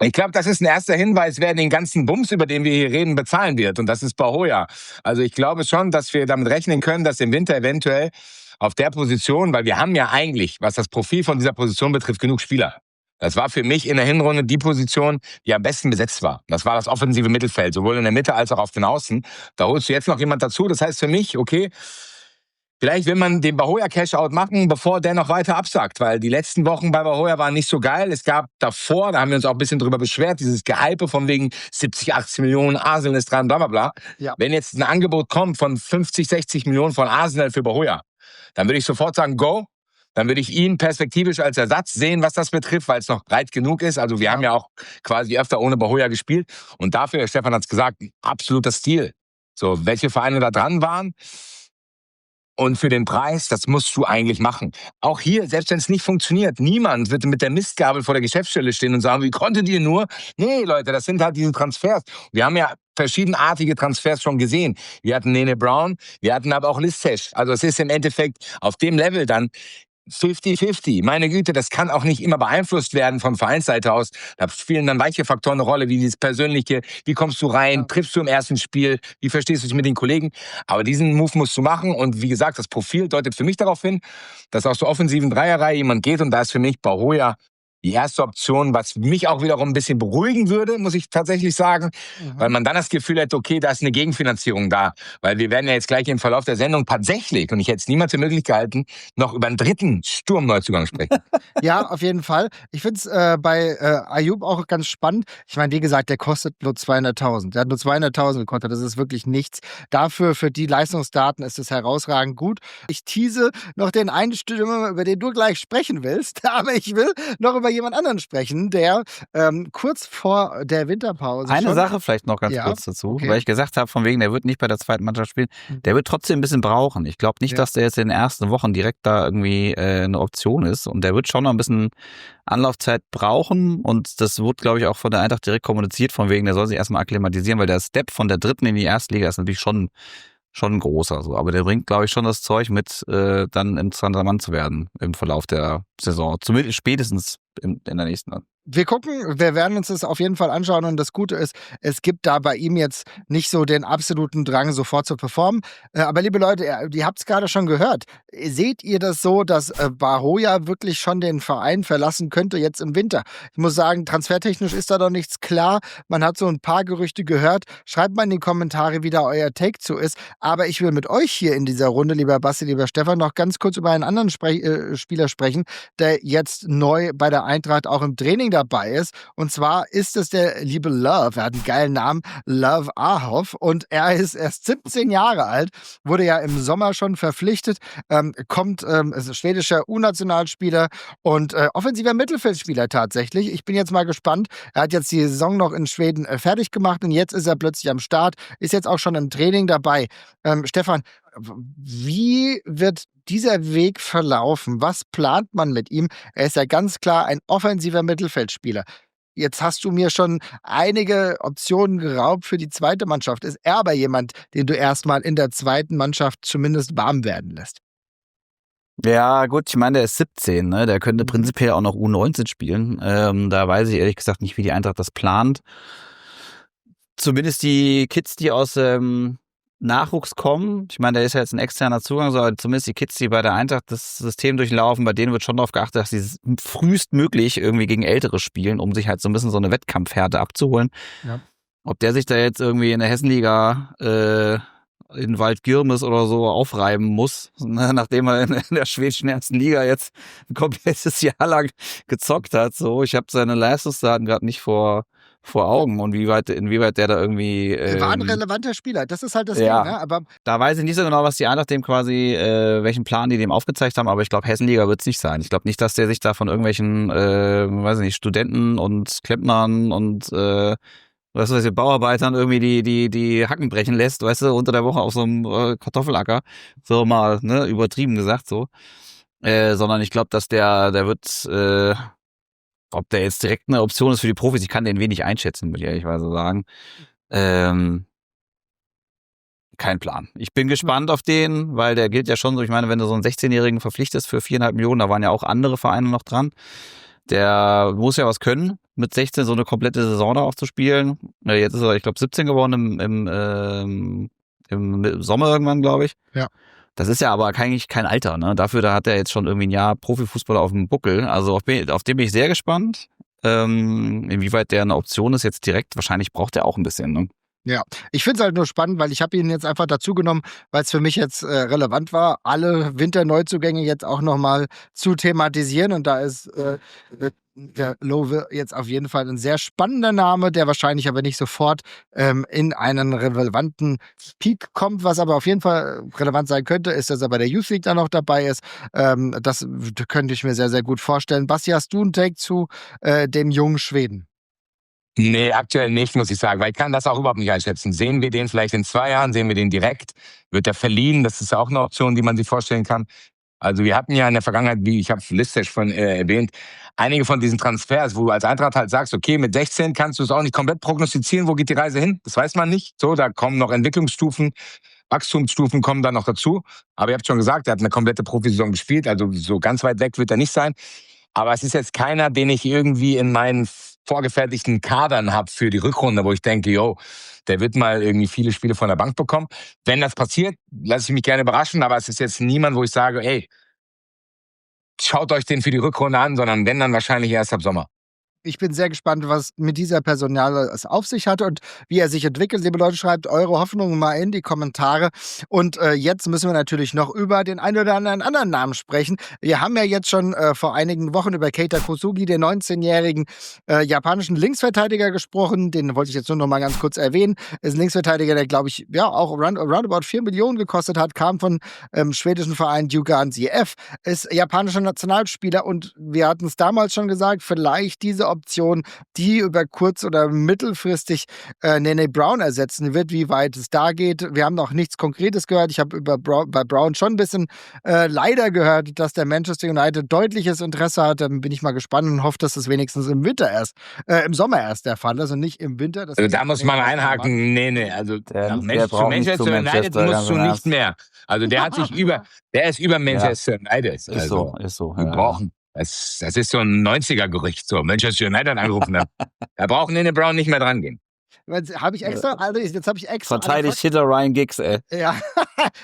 Ich glaube, das ist ein erster Hinweis, wer den ganzen Bums, über den wir hier reden, bezahlen wird. Und das ist Bahoja. Also ich glaube schon, dass wir damit rechnen können, dass im Winter eventuell auf der Position, weil wir haben ja eigentlich, was das Profil von dieser Position betrifft, genug Spieler. Das war für mich in der Hinrunde die Position, die am besten besetzt war. Das war das offensive Mittelfeld, sowohl in der Mitte als auch auf den Außen. Da holst du jetzt noch jemand dazu. Das heißt für mich, okay, vielleicht will man den Bahoja Cash-Out machen, bevor der noch weiter absagt, weil die letzten Wochen bei Bahoja waren nicht so geil. Es gab davor, da haben wir uns auch ein bisschen drüber beschwert, dieses Gehype von wegen 70, 80 Millionen, Arsenal ist dran, bla bla bla. Ja. Wenn jetzt ein Angebot kommt von 50, 60 Millionen von Arsenal für Bahoja, dann würde ich sofort sagen, go. Dann würde ich ihn perspektivisch als Ersatz sehen, was das betrifft, weil es noch breit genug ist. Also wir haben ja auch quasi öfter ohne Bahoja gespielt. Und dafür, Stefan hat es gesagt, absoluter Stil. So, welche Vereine da dran waren. Und für den Preis, das musst du eigentlich machen. Auch hier, selbst wenn es nicht funktioniert, niemand wird mit der Mistgabel vor der Geschäftsstelle stehen und sagen, wie konntet ihr nur? Nee, Leute, das sind halt diese Transfers. Wir haben ja verschiedenartige Transfers schon gesehen. Wir hatten Nene Brown, wir hatten aber auch Listesh. Also es ist im Endeffekt auf dem Level dann 50-50. Meine Güte, das kann auch nicht immer beeinflusst werden von Vereinsseite aus. Da spielen dann weiche Faktoren eine Rolle, wie dieses Persönliche. Wie kommst du rein? Triffst du im ersten Spiel? Wie verstehst du dich mit den Kollegen? Aber diesen Move musst du machen. Und wie gesagt, das Profil deutet für mich darauf hin, dass aus der offensiven Dreierreihe jemand geht. Und da ist für mich Bahoja die erste Option, was mich auch wiederum ein bisschen beruhigen würde, muss ich tatsächlich sagen, weil man dann das Gefühl hätte, okay, da ist eine Gegenfinanzierung da, weil wir werden ja jetzt gleich im Verlauf der Sendung tatsächlich, und ich hätte es niemals für möglich gehalten, noch über einen dritten Sturmneuzugang sprechen. Ja, auf jeden Fall. Ich finde es bei Ayoub auch ganz spannend. Ich meine, wie gesagt, der kostet nur 200.000. Der hat nur 200.000 gekostet. Das ist wirklich nichts. Dafür, für die Leistungsdaten ist es herausragend gut. Ich tease noch den einen Stürmer, über den du gleich sprechen willst, aber ich will noch über jemand anderen sprechen, der kurz vor der Winterpause Eine Sache vielleicht noch ganz kurz dazu, weil ich gesagt habe, von wegen, der wird nicht bei der zweiten Mannschaft spielen. Der wird trotzdem ein bisschen brauchen. Ich glaube nicht, dass der jetzt in den ersten Wochen direkt da irgendwie eine Option ist, und der wird schon noch ein bisschen Anlaufzeit brauchen, und das wird, glaube ich, auch von der Eintracht direkt kommuniziert, von wegen, der soll sich erstmal akklimatisieren, weil der Step von der dritten in die Erstliga ist natürlich schon schon ein großer. So. Aber der bringt, glaube ich, schon das Zeug mit, dann ein interessanter Mann zu werden im Verlauf der Saison. Zumindest spätestens in der nächsten. Wir gucken, wir werden uns das auf jeden Fall anschauen und das Gute ist, es gibt da bei ihm jetzt nicht so den absoluten Drang, sofort zu performen. Aber liebe Leute, ihr habt es gerade schon gehört. Seht ihr das so, dass Baroja wirklich schon den Verein verlassen könnte jetzt im Winter? Ich muss sagen, transfertechnisch ist da doch nichts klar. Man hat so ein paar Gerüchte gehört. Schreibt mal in die Kommentare, wie da euer Take zu ist. Aber ich will mit euch hier in dieser Runde, lieber Basti, lieber Stefan, noch ganz kurz über einen anderen Spieler sprechen, der jetzt neu bei der Eintracht auch im Training dabei ist. Und zwar ist es der liebe Love. Er hat einen geilen Namen, Love Ahoff. Und er ist erst 17 Jahre alt, wurde ja im Sommer schon verpflichtet, ist ein schwedischer U-Nationalspieler und offensiver Mittelfeldspieler tatsächlich. Ich bin jetzt mal gespannt. Er hat jetzt die Saison noch in Schweden fertig gemacht und jetzt ist er plötzlich am Start, ist jetzt auch schon im Training dabei. Stefan, wie wird dieser Weg verlaufen? Was plant man mit ihm? Er ist ja ganz klar ein offensiver Mittelfeldspieler. Jetzt hast du mir schon einige Optionen geraubt für die zweite Mannschaft. Ist er aber jemand, den du erstmal in der zweiten Mannschaft zumindest warm werden lässt? Ja, gut, ich meine, der ist 17, ne? Der könnte prinzipiell auch noch U19 spielen. Da weiß ich ehrlich gesagt nicht, wie die Eintracht das plant. Zumindest die Kids, die aus Nachwuchs kommen, ich meine, der ist ja jetzt ein externer Zugang, aber zumindest die Kids, die bei der Eintracht das System durchlaufen, bei denen wird schon darauf geachtet, dass sie frühestmöglich irgendwie gegen Ältere spielen, um sich halt so ein bisschen so eine Wettkampfhärte abzuholen. Ja. Ob der sich da jetzt irgendwie in der Hessenliga in Waldgirmes oder so aufreiben muss, nachdem er in der schwedischen ersten Liga jetzt ein komplettes Jahr lang gezockt hat. So, ich habe seine Leistungsdaten gerade nicht vor Augen und inwieweit der da irgendwie. War ein relevanter Spieler, das ist halt das Ding, ne? Aber da weiß ich nicht so genau, was die Eintracht dem quasi, welchen Plan die dem aufgezeigt haben, aber ich glaube, Hessenliga wird es nicht sein. Ich glaube nicht, dass der sich da von irgendwelchen, weiß nicht, Studenten und Klempnern und Bauarbeitern irgendwie die Hacken brechen lässt, weißt du, unter der Woche auf so einem Kartoffelacker. So mal, ne, übertrieben gesagt so. Sondern ich glaube, dass der wird, ob der jetzt direkt eine Option ist für die Profis, ich kann den wenig einschätzen, muss ich ehrlicherweise sagen. Kein Plan. Ich bin gespannt auf den, weil der gilt ja schon so, ich meine, wenn du so einen 16-Jährigen verpflichtest für 4,5 Millionen, da waren ja auch andere Vereine noch dran. Der muss ja was können, mit 16 so eine komplette Saison da auch zu spielen. Jetzt ist er, ich glaube, 17 geworden im Sommer irgendwann, glaube ich. Ja. Das ist ja aber eigentlich kein Alter, ne? Dafür, da hat er jetzt schon irgendwie ein Jahr Profifußballer auf dem Buckel. Also auf den bin ich sehr gespannt. Inwieweit der eine Option ist jetzt direkt. Wahrscheinlich braucht er auch ein bisschen, ne? Ja, ich finde es halt nur spannend, weil ich habe ihn jetzt einfach dazu genommen, weil es für mich jetzt relevant war, alle Winterneuzugänge jetzt auch nochmal zu thematisieren. Und da ist der Lowe jetzt auf jeden Fall ein sehr spannender Name, der wahrscheinlich aber nicht sofort in einen relevanten Peak kommt. Was aber auf jeden Fall relevant sein könnte, ist, dass er bei der Youth League dann noch dabei ist. Das könnte ich mir sehr, sehr gut vorstellen. Basti, hast du einen Take zu dem jungen Schweden? Nee, aktuell nicht, muss ich sagen, weil ich kann das auch überhaupt nicht einschätzen. Sehen wir den vielleicht in 2 Jahren, sehen wir den direkt? Wird er verliehen? Das ist auch eine Option, die man sich vorstellen kann. Also wir hatten ja in der Vergangenheit, wie ich habe Listesch von erwähnt, einige von diesen Transfers, wo du als Eintracht halt sagst, okay, mit 16 kannst du es auch nicht komplett prognostizieren, wo geht die Reise hin? Das weiß man nicht. So, da kommen noch Entwicklungsstufen, Wachstumsstufen kommen dann noch dazu. Aber ihr habt schon gesagt, er hat eine komplette Profisaison gespielt, also so ganz weit weg wird er nicht sein. Aber es ist jetzt keiner, den ich irgendwie in meinen vorgefertigten Kadern habe für die Rückrunde, wo ich denke, der wird mal irgendwie viele Spiele von der Bank bekommen. Wenn das passiert, lasse ich mich gerne überraschen, aber es ist jetzt niemand, wo ich sage, ey, schaut euch den für die Rückrunde an, sondern wenn, dann wahrscheinlich erst ab Sommer. Ich bin sehr gespannt, was mit dieser Personalie es auf sich hat und wie er sich entwickelt. Liebe Leute, schreibt eure Hoffnungen mal in die Kommentare. Und jetzt müssen wir natürlich noch über den einen oder anderen Namen sprechen. Wir haben ja jetzt schon vor einigen Wochen über Keita Kosugi, den 19-jährigen japanischen Linksverteidiger, gesprochen. Den wollte ich jetzt nur noch mal ganz kurz erwähnen. Ist ein Linksverteidiger, der, glaube ich, ja auch roundabout 4 Millionen gekostet hat, kam von schwedischen Verein Djurgården IF, ist japanischer Nationalspieler und wir hatten es damals schon gesagt, vielleicht diese Option, die über kurz- oder mittelfristig Nene Brown ersetzen wird. Wie weit es da geht, wir haben noch nichts Konkretes gehört. Ich habe bei Brown schon ein bisschen leider gehört, dass der Manchester United deutliches Interesse hat. Dann bin ich mal gespannt und hoffe, dass das wenigstens im Sommer erst der Fall ist und nicht im Winter. Das Also da muss man einhaken, nee, also Der nach braucht zu nicht zu Manchester United Manchester, musst ganz du im nicht Ernst. mehr. Also der ist über Manchester United. Ist Also so. wir brauchen, das ist so ein 90er-Gerücht, so Manchester United angerufen. Da braucht Nene Brown nicht mehr dran gehen. Habe ich extra, also jetzt habe ich extra. Verteidigt Hitter Ryan Giggs, ey. Ja,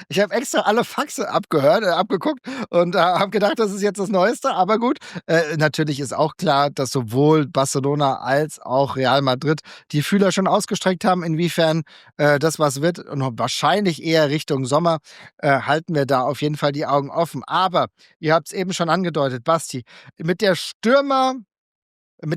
ich habe extra alle Faxe abgeguckt und habe gedacht, das ist jetzt das Neueste. Aber gut, natürlich ist auch klar, dass sowohl Barcelona als auch Real Madrid die Fühler schon ausgestreckt haben. Inwiefern das was wird und wahrscheinlich eher Richtung Sommer, halten wir da auf jeden Fall die Augen offen. Aber ihr habt es eben schon angedeutet, Basti, mit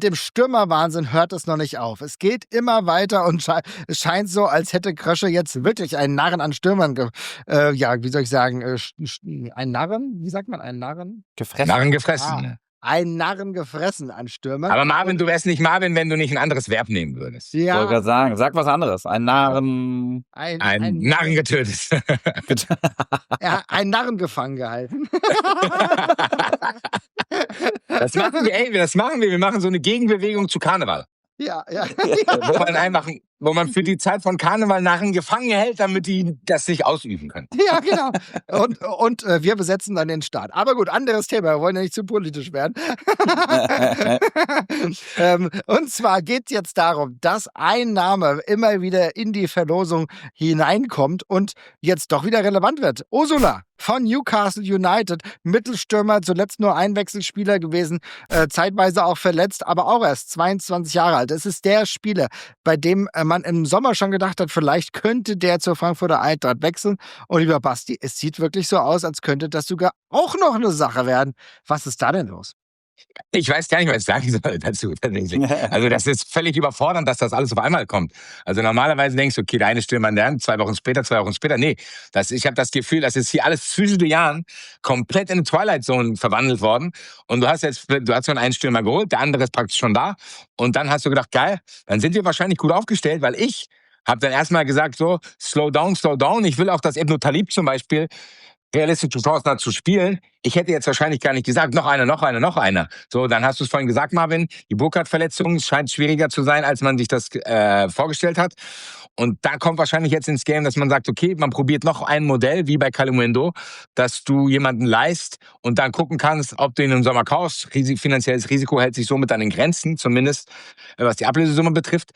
dem Stürmerwahnsinn hört es noch nicht auf. Es geht immer weiter und es scheint so, als hätte Krösche jetzt wirklich einen Narren an Stürmern, wie soll ich sagen, einen Narren? Wie sagt man, einen Narren? Gefressen. Narren gefressen. Einen Narren gefressen an Stürmern. Aber Marvin, du wärst nicht Marvin, wenn du nicht ein anderes Verb nehmen würdest. Ich wollte Ja, gerade sagen, sag was anderes. Ein Narren. Ein Narren getötet. ja, einen Narren gefangen gehalten. Das machen wir. Wir machen so eine Gegenbewegung zu Karneval. Ja. Wo man für die Zeit von Karneval Narren gefangen hält, damit die das sich ausüben können. Ja, genau. Und wir besetzen dann den Staat. Aber gut, anderes Thema. Wir wollen ja nicht zu politisch werden. Und zwar geht es jetzt darum, dass ein Name immer wieder in die Verlosung hineinkommt und jetzt doch wieder relevant wird. Ozula von Newcastle United, Mittelstürmer, zuletzt nur Einwechselspieler gewesen, zeitweise auch verletzt, aber auch erst 22 Jahre alt. Es ist der Spieler, bei dem man im Sommer schon gedacht hat, vielleicht könnte der zur Frankfurter Eintracht wechseln. Und lieber Basti, es sieht wirklich so aus, als könnte das sogar auch noch eine Sache werden. Was ist da denn los? Ich weiß gar nicht, was ich sagen soll dazu. Also das ist völlig überfordernd, dass das alles auf einmal kommt. Also normalerweise denkst du, okay, der eine Stürmer in der Hand, 2 Wochen später. Nee, ich habe das Gefühl, das ist hier alles zwischen den Jahren komplett in eine Twilight Zone verwandelt worden. Und du hast schon einen Stürmer geholt, der andere ist praktisch schon da. Und dann hast du gedacht, geil, dann sind wir wahrscheinlich gut aufgestellt, weil ich habe dann erstmal gesagt, so, slow down. Ich will auch, dass Ibn Talib zum Beispiel realistische Chancen hat zu spielen. Ich hätte jetzt wahrscheinlich gar nicht gesagt, noch einer. So, dann hast du es vorhin gesagt, Marvin, die Burkhardt-Verletzung scheint schwieriger zu sein, als man sich das vorgestellt hat. Und da kommt wahrscheinlich jetzt ins Game, dass man sagt, okay, man probiert noch ein Modell, wie bei Kalimuendo, dass du jemanden leihst und dann gucken kannst, ob du ihn im Sommer kaufst. Finanzielles Risiko hält sich somit an den Grenzen, zumindest was die Ablösesumme betrifft.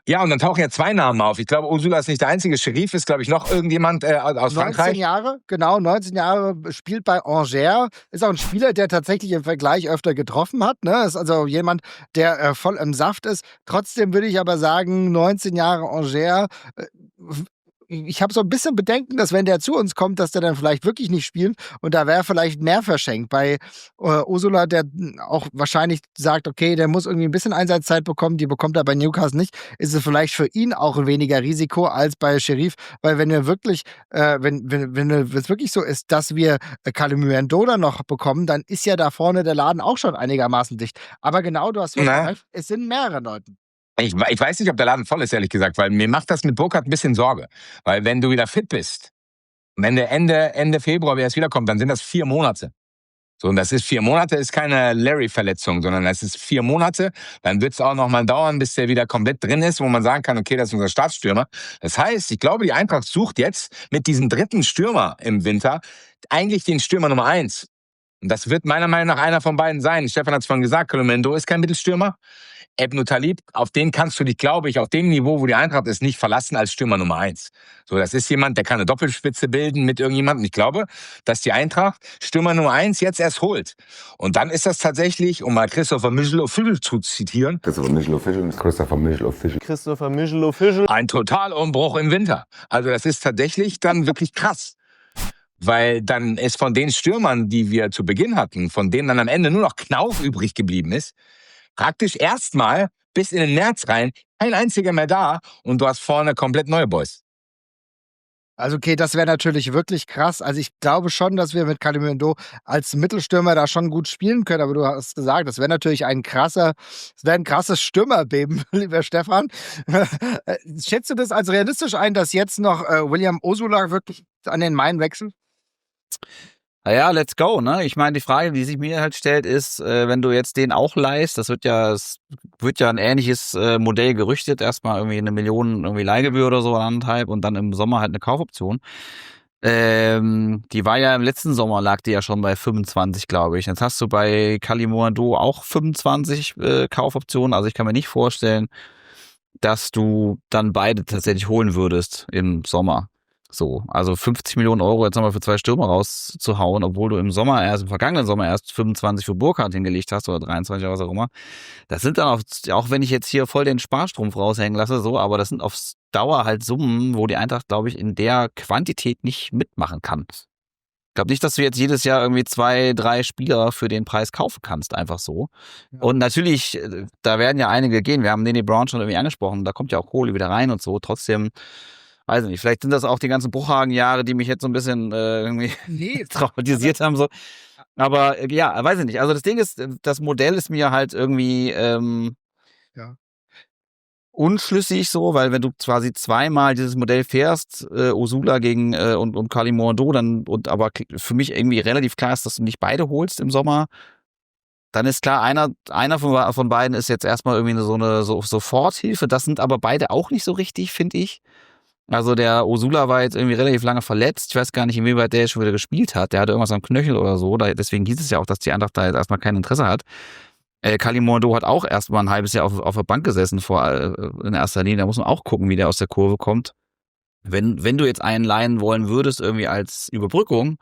Ja, und dann tauchen ja 2 Namen auf. Ich glaube, Ozula ist nicht der einzige. Sherif ist, glaube ich, noch irgendjemand aus Frankreich. 19 Jahre, spielt bei Angers. Ist auch ein Spieler, der tatsächlich im Vergleich öfter getroffen hat. Ne? Ist also jemand, der voll im Saft ist. Trotzdem würde ich aber sagen, 19 Jahre Angers. Ich habe so ein bisschen Bedenken, dass wenn der zu uns kommt, dass der dann vielleicht wirklich nicht spielt und da wäre vielleicht mehr verschenkt. Bei Ozula, der auch wahrscheinlich sagt, okay, der muss irgendwie ein bisschen Einsatzzeit bekommen, die bekommt er bei Newcastle nicht, ist es vielleicht für ihn auch weniger Risiko als bei Sherif, weil wenn wir wirklich, wenn es wirklich so ist, dass wir Kalimuendo noch bekommen, dann ist ja da vorne der Laden auch schon einigermaßen dicht. Aber genau, du hast gesagt, es sind mehrere Leute. Ich weiß nicht, ob der Laden voll ist, ehrlich gesagt, weil mir macht das mit Burkhardt ein bisschen Sorge. Weil wenn du wieder fit bist, wenn der Ende Februar erst wiederkommt, dann sind das 4 Monate. So, und das ist 4 Monate, ist keine Larry-Verletzung, sondern das ist 4 Monate. Dann wird es auch noch mal dauern, bis der wieder komplett drin ist, wo man sagen kann, okay, das ist unser Startstürmer. Das heißt, ich glaube, die Eintracht sucht jetzt mit diesem 3. Stürmer im Winter eigentlich den Stürmer Nummer 1. Und das wird meiner Meinung nach einer von beiden sein. Stefan hat es vorhin gesagt, Kalimuendo ist kein Mittelstürmer. Ibn Talib, auf den kannst du dich, glaube ich, auf dem Niveau, wo die Eintracht ist, nicht verlassen als Stürmer Nummer 1. So, das ist jemand, der kann eine Doppelspitze bilden mit irgendjemandem. Ich glaube, dass die Eintracht Stürmer Nummer 1 jetzt erst holt. Und dann ist das tatsächlich, um mal Christopher Michel zu zitieren, Christopher Michel Official. ein Totalumbruch im Winter. Also das ist tatsächlich dann wirklich krass. Weil dann ist von den Stürmern, die wir zu Beginn hatten, von denen dann am Ende nur noch Knauf übrig geblieben ist, praktisch erstmal bis in den März rein kein einziger mehr da und du hast vorne komplett neue Boys. Also okay, das wäre natürlich wirklich krass. Also ich glaube schon, dass wir mit Kalimundo als Mittelstürmer da schon gut spielen können, aber du hast gesagt, das wäre natürlich es wäre ein krasses Stürmerbeben, lieber Stefan. Schätzt du das als realistisch ein, dass jetzt noch William Osula wirklich an den Main wechselt? Naja, let's go, ne? Ich meine, die Frage, die sich mir halt stellt, ist, wenn du jetzt den auch leihst, es wird ja ein ähnliches Modell gerüchtet, erstmal irgendwie 1 Million irgendwie Leihgebühr oder so, 1,5 und dann im Sommer halt eine Kaufoption. Die war ja im letzten Sommer, lag die ja schon bei 25, glaube ich. Jetzt hast du bei Kalimundo auch 25 Kaufoptionen, also ich kann mir nicht vorstellen, dass du dann beide tatsächlich holen würdest im Sommer. So, also 50 Millionen Euro jetzt nochmal für 2 Stürmer rauszuhauen, obwohl du im vergangenen Sommer erst 25 für Burkhardt hingelegt hast oder 23 oder was auch immer. Das sind dann auch wenn ich jetzt hier voll den Sparstrumpf raushängen lasse, so, aber das sind auf Dauer halt Summen, wo die Eintracht, glaube ich, in der Quantität nicht mitmachen kann. Ich glaube nicht, dass du jetzt jedes Jahr irgendwie 2, 3 Spieler für den Preis kaufen kannst, einfach so. Ja. Und natürlich, da werden ja einige gehen. Wir haben Nene Brown schon irgendwie angesprochen, da kommt ja auch Kohle wieder rein und so. Trotzdem, weiß nicht, vielleicht sind das auch die ganzen Bruchhagen-Jahre, die mich jetzt so ein bisschen irgendwie traumatisiert haben. So. Aber ja, weiß ich nicht. Also das Ding ist, das Modell ist mir halt irgendwie unschlüssig so, weil wenn du quasi zweimal dieses Modell fährst, Osula gegen und Kalimundo, aber für mich irgendwie relativ klar ist, dass du nicht beide holst im Sommer, dann ist klar, einer von beiden ist jetzt erstmal irgendwie so eine Soforthilfe. Das sind aber beide auch nicht so richtig, finde ich. Also der Osula war jetzt irgendwie relativ lange verletzt. Ich weiß gar nicht, inwieweit der schon wieder gespielt hat. Der hatte irgendwas am Knöchel oder so. Deswegen hieß es ja auch, dass die Eintracht da jetzt erstmal kein Interesse hat. Kalimundo hat auch erstmal ein halbes Jahr auf der Bank gesessen in erster Linie. Da muss man auch gucken, wie der aus der Kurve kommt. Wenn du jetzt einen leihen wollen würdest, irgendwie als Überbrückung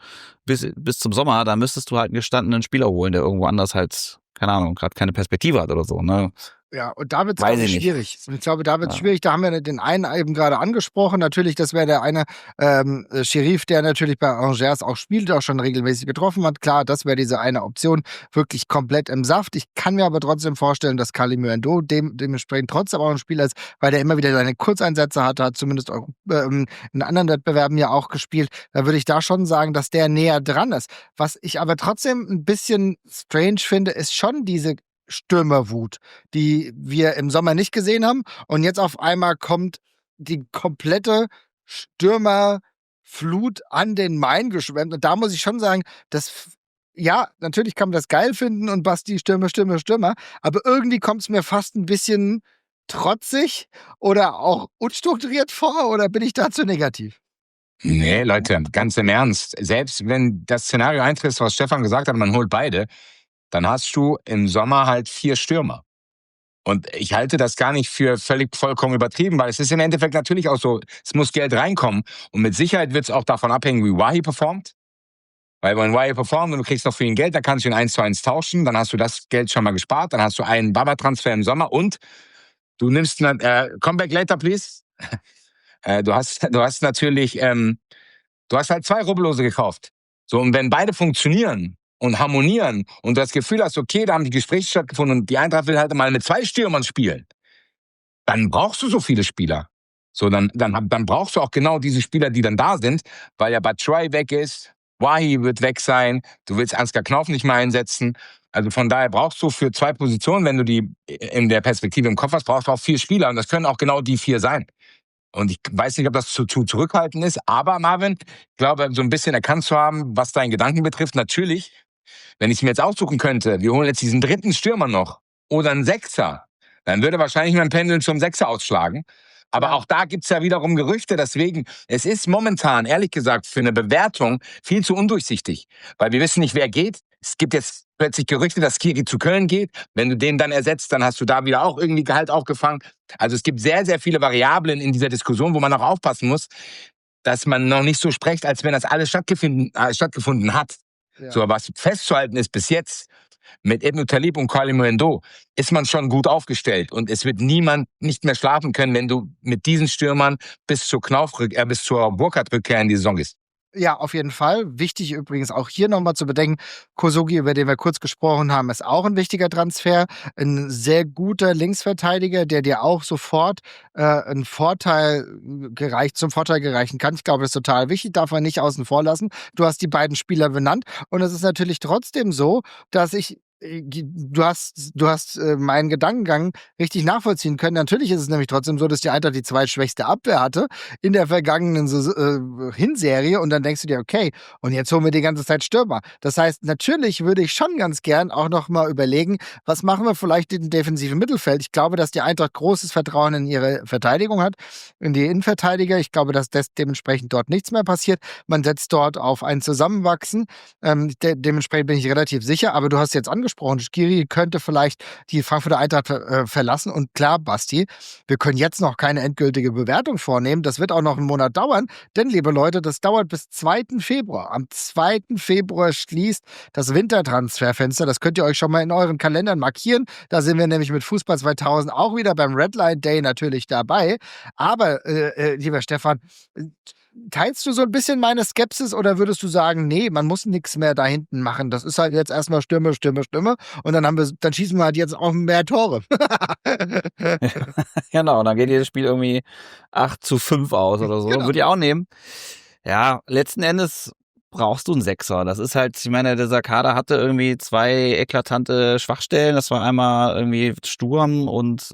bis zum Sommer, dann müsstest du halt einen gestandenen Spieler holen, der irgendwo anders halt, keine Ahnung, gerade keine Perspektive hat oder so, ne? Ja, und da wird es schwierig. Ich glaube, da wird es schwierig. Da haben wir den einen eben gerade angesprochen. Natürlich, das wäre der eine Sheriff, der natürlich bei Angers auch spielt, auch schon regelmäßig getroffen hat. Klar, das wäre diese eine Option, wirklich komplett im Saft. Ich kann mir aber trotzdem vorstellen, dass Kalimundo dementsprechend trotzdem auch ein Spieler ist, weil der immer wieder seine Kurzeinsätze hat zumindest in anderen Wettbewerben ja auch gespielt. Da würde ich da schon sagen, dass der näher dran ist. Was ich aber trotzdem ein bisschen strange finde, ist schon diese Stürmerwut, die wir im Sommer nicht gesehen haben. Und jetzt auf einmal kommt die komplette Stürmerflut an den Main geschwemmt. Und da muss ich schon sagen, ja, natürlich kann man das geil finden und Basti Stürmer. Aber irgendwie kommt es mir fast ein bisschen trotzig oder auch unstrukturiert vor. Oder bin ich dazu negativ? Nee, Leute, ganz im Ernst. Selbst wenn das Szenario eintritt, was Stefan gesagt hat, man holt beide, dann hast du im Sommer halt 4 Stürmer. Und ich halte das gar nicht für vollkommen übertrieben, weil es ist im Endeffekt natürlich auch so, es muss Geld reinkommen. Und mit Sicherheit wird es auch davon abhängen, wie Wahi performt. Weil wenn Wahi performt und du kriegst noch für ihn Geld, dann kannst du ihn 1:1 tauschen, dann hast du das Geld schon mal gespart, dann hast du einen Baba-Transfer im Sommer und du nimmst, come back later, please. Du hast natürlich, du hast halt 2 Rubbellose gekauft. So, und wenn beide funktionieren und harmonieren und du das Gefühl hast, okay, da haben die Gespräche stattgefunden und die Eintracht will halt mal mit 2 Stürmern spielen, dann brauchst du so viele Spieler. So, dann brauchst du auch genau diese Spieler, die dann da sind, weil ja Batshuayi weg ist, Wahi wird weg sein, du willst Ansgar Knauf nicht mehr einsetzen. Also von daher brauchst du für 2 Positionen, wenn du die in der Perspektive im Kopf hast, brauchst du auch 4 Spieler und das können auch genau die 4 sein. Und ich weiß nicht, ob das zu zurückhaltend ist, aber Marvin, ich glaube, so ein bisschen erkannt zu haben, was deinen Gedanken betrifft, natürlich, wenn ich es mir jetzt aussuchen könnte, wir holen jetzt diesen 3. Stürmer noch oder einen 6er, dann würde wahrscheinlich mein Pendel zum 6er ausschlagen. Aber auch da gibt's ja wiederum Gerüchte, deswegen, es ist momentan, ehrlich gesagt, für eine Bewertung viel zu undurchsichtig. Weil wir wissen nicht, wer geht. Es gibt jetzt plötzlich Gerüchte, dass Skiri zu Köln geht. Wenn du den dann ersetzt, dann hast du da wieder auch irgendwie Gehalt aufgefangen. Also es gibt sehr, sehr viele Variablen in dieser Diskussion, wo man auch aufpassen muss, dass man noch nicht so spricht, als wenn das alles stattgefunden hat. Ja. So, was festzuhalten ist bis jetzt, mit Ibn Talib und Kalimundo ist man schon gut aufgestellt. Und es wird niemand nicht mehr schlafen können, wenn du mit diesen Stürmern bis zur Burkhardt-Rückkehr in die Saison gehst. Ja, auf jeden Fall. Wichtig übrigens auch hier nochmal zu bedenken, Kosugi, über den wir kurz gesprochen haben, ist auch ein wichtiger Transfer. Ein sehr guter Linksverteidiger, der dir auch sofort zum Vorteil gereichen kann. Ich glaube, das ist total wichtig, darf man nicht außen vor lassen. Du hast die beiden Spieler benannt und es ist natürlich trotzdem so, dass du hast meinen Gedankengang richtig nachvollziehen können. Natürlich ist es nämlich trotzdem so, dass die Eintracht die zweitschwächste Abwehr hatte in der vergangenen Hinserie und dann denkst du dir, okay, und jetzt holen wir die ganze Zeit Stürmer. Das heißt, natürlich würde ich schon ganz gern auch noch mal überlegen, was machen wir vielleicht im defensiven Mittelfeld. Ich glaube, dass die Eintracht großes Vertrauen in ihre Verteidigung hat, in die Innenverteidiger. Ich glaube, dass dementsprechend dort nichts mehr passiert. Man setzt dort auf ein Zusammenwachsen. Dementsprechend bin ich relativ sicher, aber du hast jetzt angesprochen, Skiri könnte vielleicht die Frankfurter Eintracht verlassen und klar, Basti, wir können jetzt noch keine endgültige Bewertung vornehmen, das wird auch noch einen Monat dauern, denn liebe Leute, das dauert bis 2. Februar. Am 2. Februar schließt das Wintertransferfenster, das könnt ihr euch schon mal in euren Kalendern markieren, da sind wir nämlich mit Fußball 2000 auch wieder beim Redline Day natürlich dabei, aber lieber Stefan, teilst du so ein bisschen meine Skepsis oder würdest du sagen, nee, man muss nichts mehr da hinten machen? Das ist halt jetzt erstmal Stürme und dann schießen wir halt jetzt auch mehr Tore. Genau, dann geht jedes Spiel irgendwie 8-5 aus oder so. Genau. Würde ich auch nehmen. Ja, letzten Endes brauchst du einen Sechser. Das ist halt, ich meine, dieser Kader hatte irgendwie 2 eklatante Schwachstellen. Das war einmal irgendwie Sturm und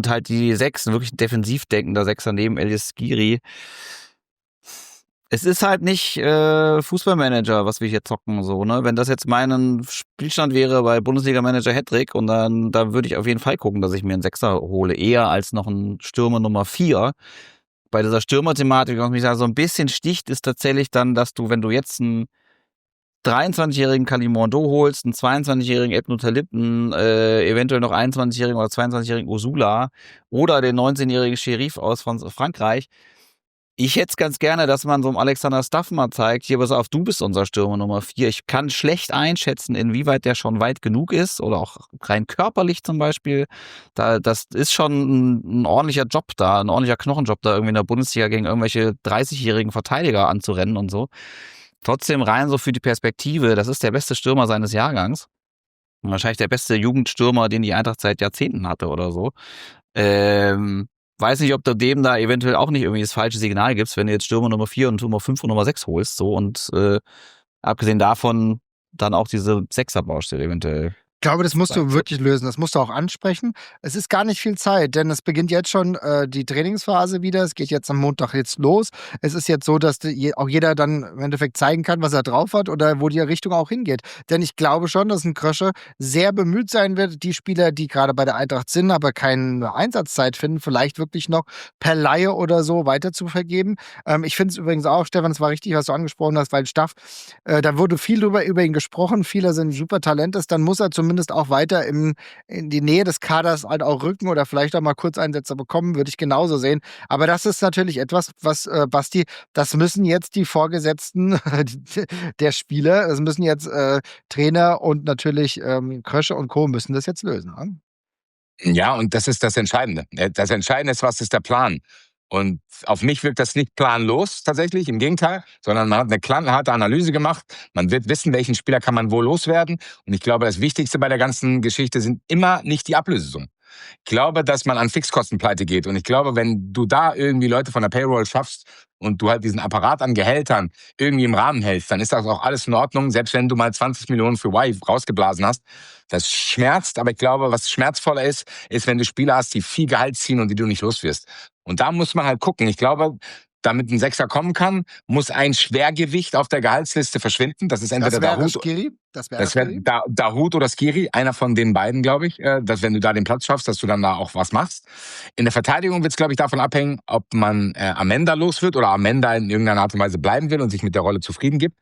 halt die 6, wirklich ein defensiv denkender Sechser neben Elias Skiri. Es ist halt nicht Fußballmanager, was wir hier zocken, so, ne? Wenn das jetzt mein Spielstand wäre bei Bundesliga-Manager Hattrick und dann würde ich auf jeden Fall gucken, dass ich mir einen Sechser hole, eher als noch einen Stürmer Nummer 4. Bei dieser Stürmer-Thematik, was mich da so ein bisschen sticht, ist tatsächlich dann, dass du, wenn du jetzt einen 23-jährigen Kalimondo holst, einen 22-jährigen Ebnu Talib, einen eventuell noch 21-jährigen oder 22-jährigen Osula oder den 19-jährigen Sheriff aus Frankreich. Ich hätte es ganz gerne, dass man so einem Alexander Staff mal zeigt, hier, pass auf, du bist unser Stürmer Nummer 4. Ich kann schlecht einschätzen, inwieweit der schon weit genug ist oder auch rein körperlich zum Beispiel. Das ist schon ein ordentlicher Job da, ein ordentlicher Knochenjob da, irgendwie in der Bundesliga gegen irgendwelche 30-jährigen Verteidiger anzurennen und so. Trotzdem rein so für die Perspektive, das ist der beste Stürmer seines Jahrgangs. Und wahrscheinlich der beste Jugendstürmer, den die Eintracht seit Jahrzehnten hatte oder so. Weiß nicht, ob du dem da eventuell auch nicht irgendwie das falsche Signal gibst, wenn du jetzt Stürmer Nummer 4 und Nummer 5 und Nummer 6 holst. So und abgesehen davon dann auch diese Sechser-Baustelle eventuell. Ich glaube, das musst du wirklich lösen. Das musst du auch ansprechen. Es ist gar nicht viel Zeit, denn es beginnt jetzt schon die Trainingsphase wieder. Es geht jetzt am Montag jetzt los. Es ist jetzt so, dass auch jeder dann im Endeffekt zeigen kann, was er drauf hat oder wo die Richtung auch hingeht. Denn ich glaube schon, dass ein Krösche sehr bemüht sein wird, die Spieler, die gerade bei der Eintracht sind, aber keine Einsatzzeit finden, vielleicht wirklich noch per Laie oder so weiter zu vergeben. Ich finde es übrigens auch, Stefan, es war richtig, was du angesprochen hast, weil Staff, da wurde viel über ihn gesprochen. Viele sind super Talent ist, dann muss er zumindest auch weiter in die Nähe des Kaders halt auch rücken oder vielleicht auch mal Kurzeinsätze bekommen, würde ich genauso sehen. Aber das ist natürlich etwas, was, Basti, das müssen jetzt die Vorgesetzten der Spieler, das müssen jetzt Trainer und natürlich Krösche und Co. müssen das jetzt lösen. Ne? Ja, und das ist das Entscheidende. Das Entscheidende ist, was ist der Plan? Und auf mich wirkt das nicht planlos tatsächlich, im Gegenteil, sondern man hat eine knallharte Analyse gemacht. Man wird wissen, welchen Spieler kann man wo loswerden. Und ich glaube, das Wichtigste bei der ganzen Geschichte sind immer nicht die Ablösesummen. Ich glaube, dass man an Fixkostenpleite geht. Und ich glaube, wenn du da irgendwie Leute von der Payroll schaffst und du halt diesen Apparat an Gehältern irgendwie im Rahmen hältst, dann ist das auch alles in Ordnung, selbst wenn du mal 20 Millionen für Y rausgeblasen hast. Das schmerzt, aber ich glaube, was schmerzvoller ist, wenn du Spieler hast, die viel Gehalt ziehen und die du nicht los wirst. Und da muss man halt gucken. Ich glaube, damit ein Sechser kommen kann, muss ein Schwergewicht auf der Gehaltsliste verschwinden. Das ist entweder Dahoud. Das wäre Dahoud oder Skiri, einer von den beiden, glaube ich. Dass wenn du da den Platz schaffst, dass du dann da auch was machst. In der Verteidigung wird es, glaube ich, davon abhängen, ob man Amenda los wird oder Amenda in irgendeiner Art und Weise bleiben will und sich mit der Rolle zufrieden gibt.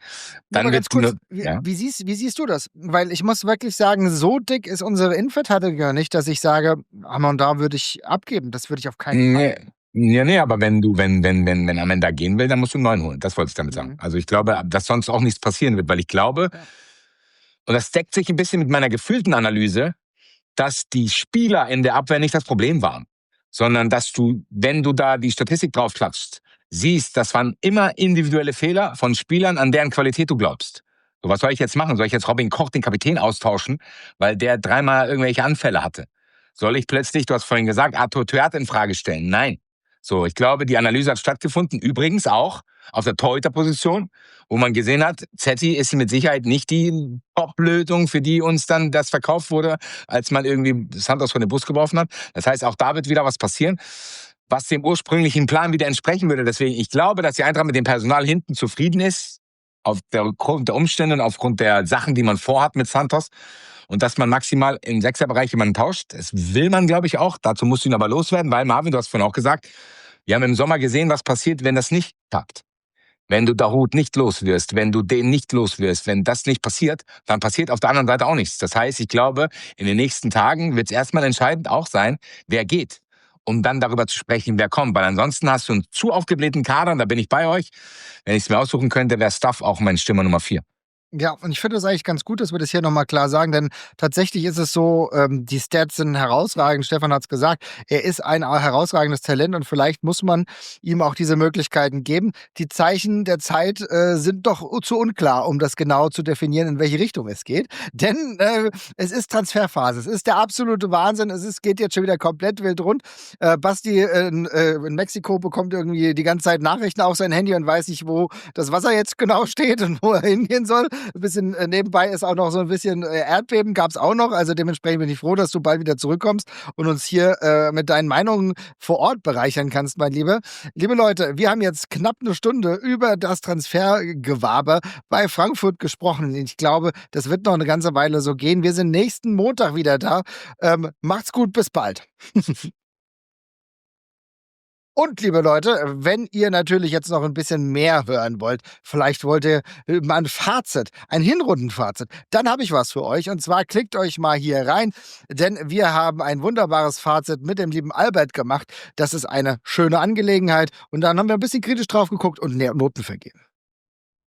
Dann wird's kurz, wie siehst du das? Weil ich muss wirklich sagen, so dick ist unsere Innenverteidiger nicht, dass ich sage, da würde ich abgeben. Das würde ich auf keinen Fall. Ja, nee, aber wenn Amenda gehen will, dann musst du einen neuen holen. Das wollte ich damit sagen. Also ich glaube, dass sonst auch nichts passieren wird, weil ich glaube, und das deckt sich ein bisschen mit meiner gefühlten Analyse, dass die Spieler in der Abwehr nicht das Problem waren, sondern dass du, wenn du da die Statistik drauf klatschst, siehst, das waren immer individuelle Fehler von Spielern, an deren Qualität du glaubst. So, was soll ich jetzt machen? Soll ich jetzt Robin Koch, den Kapitän, austauschen, weil der 3-mal irgendwelche Anfälle hatte? Soll ich plötzlich, du hast vorhin gesagt, Arthur Théat in Frage stellen? Nein. So, ich glaube, die Analyse hat stattgefunden, übrigens auch auf der Torhüterposition, wo man gesehen hat, Zetti ist mit Sicherheit nicht die Top-Lösung, für die uns dann das verkauft wurde, als man irgendwie Santos von den Bus geworfen hat. Das heißt, auch da wird wieder was passieren, was dem ursprünglichen Plan wieder entsprechen würde. Deswegen, ich glaube, dass die Eintracht mit dem Personal hinten zufrieden ist, aufgrund der Umstände und aufgrund der Sachen, die man vorhat mit Santos. Und dass man maximal im Sechserbereich jemanden tauscht. Das will man, glaube ich, auch. Dazu musst du ihn aber loswerden, weil, Marvin, du hast vorhin auch gesagt, wir haben im Sommer gesehen, was passiert, wenn das nicht klappt. Wenn du Dahoud nicht los wirst, wenn du den nicht los wirst, wenn das nicht passiert, dann passiert auf der anderen Seite auch nichts. Das heißt, ich glaube, in den nächsten Tagen wird es erstmal entscheidend auch sein, wer geht, um dann darüber zu sprechen, wer kommt. Weil ansonsten hast du einen zu aufgeblähten Kader, und da bin ich bei euch. Wenn ich es mir aussuchen könnte, wäre Stuff auch mein Stürmer Nummer 4. Ja, und ich finde es eigentlich ganz gut, dass wir das hier nochmal klar sagen, denn tatsächlich ist es so, die Stats sind herausragend. Stefan hat es gesagt, er ist ein herausragendes Talent und vielleicht muss man ihm auch diese Möglichkeiten geben. Die Zeichen der Zeit sind doch zu unklar, um das genau zu definieren, in welche Richtung es geht. Denn es ist Transferphase, es ist der absolute Wahnsinn, geht jetzt schon wieder komplett wild rund. Basti in Mexiko bekommt irgendwie die ganze Zeit Nachrichten auf sein Handy und weiß nicht, wo das Wasser jetzt genau steht und wo er hingehen soll. Ein bisschen nebenbei ist auch noch so ein bisschen Erdbeben, gab es auch noch. Also dementsprechend bin ich froh, dass du bald wieder zurückkommst und uns hier mit deinen Meinungen vor Ort bereichern kannst, mein Lieber. Liebe Leute, wir haben jetzt knapp eine Stunde über das Transfergewaber bei Frankfurt gesprochen. Ich glaube, das wird noch eine ganze Weile so gehen. Wir sind nächsten Montag wieder da. Macht's gut, bis bald. Und, liebe Leute, wenn ihr natürlich jetzt noch ein bisschen mehr hören wollt, vielleicht wollt ihr mal ein Fazit, ein Hinrundenfazit, dann habe ich was für euch. Und zwar klickt euch mal hier rein, denn wir haben ein wunderbares Fazit mit dem lieben Albert gemacht. Das ist eine schöne Angelegenheit. Und dann haben wir ein bisschen kritisch drauf geguckt und Noten vergeben.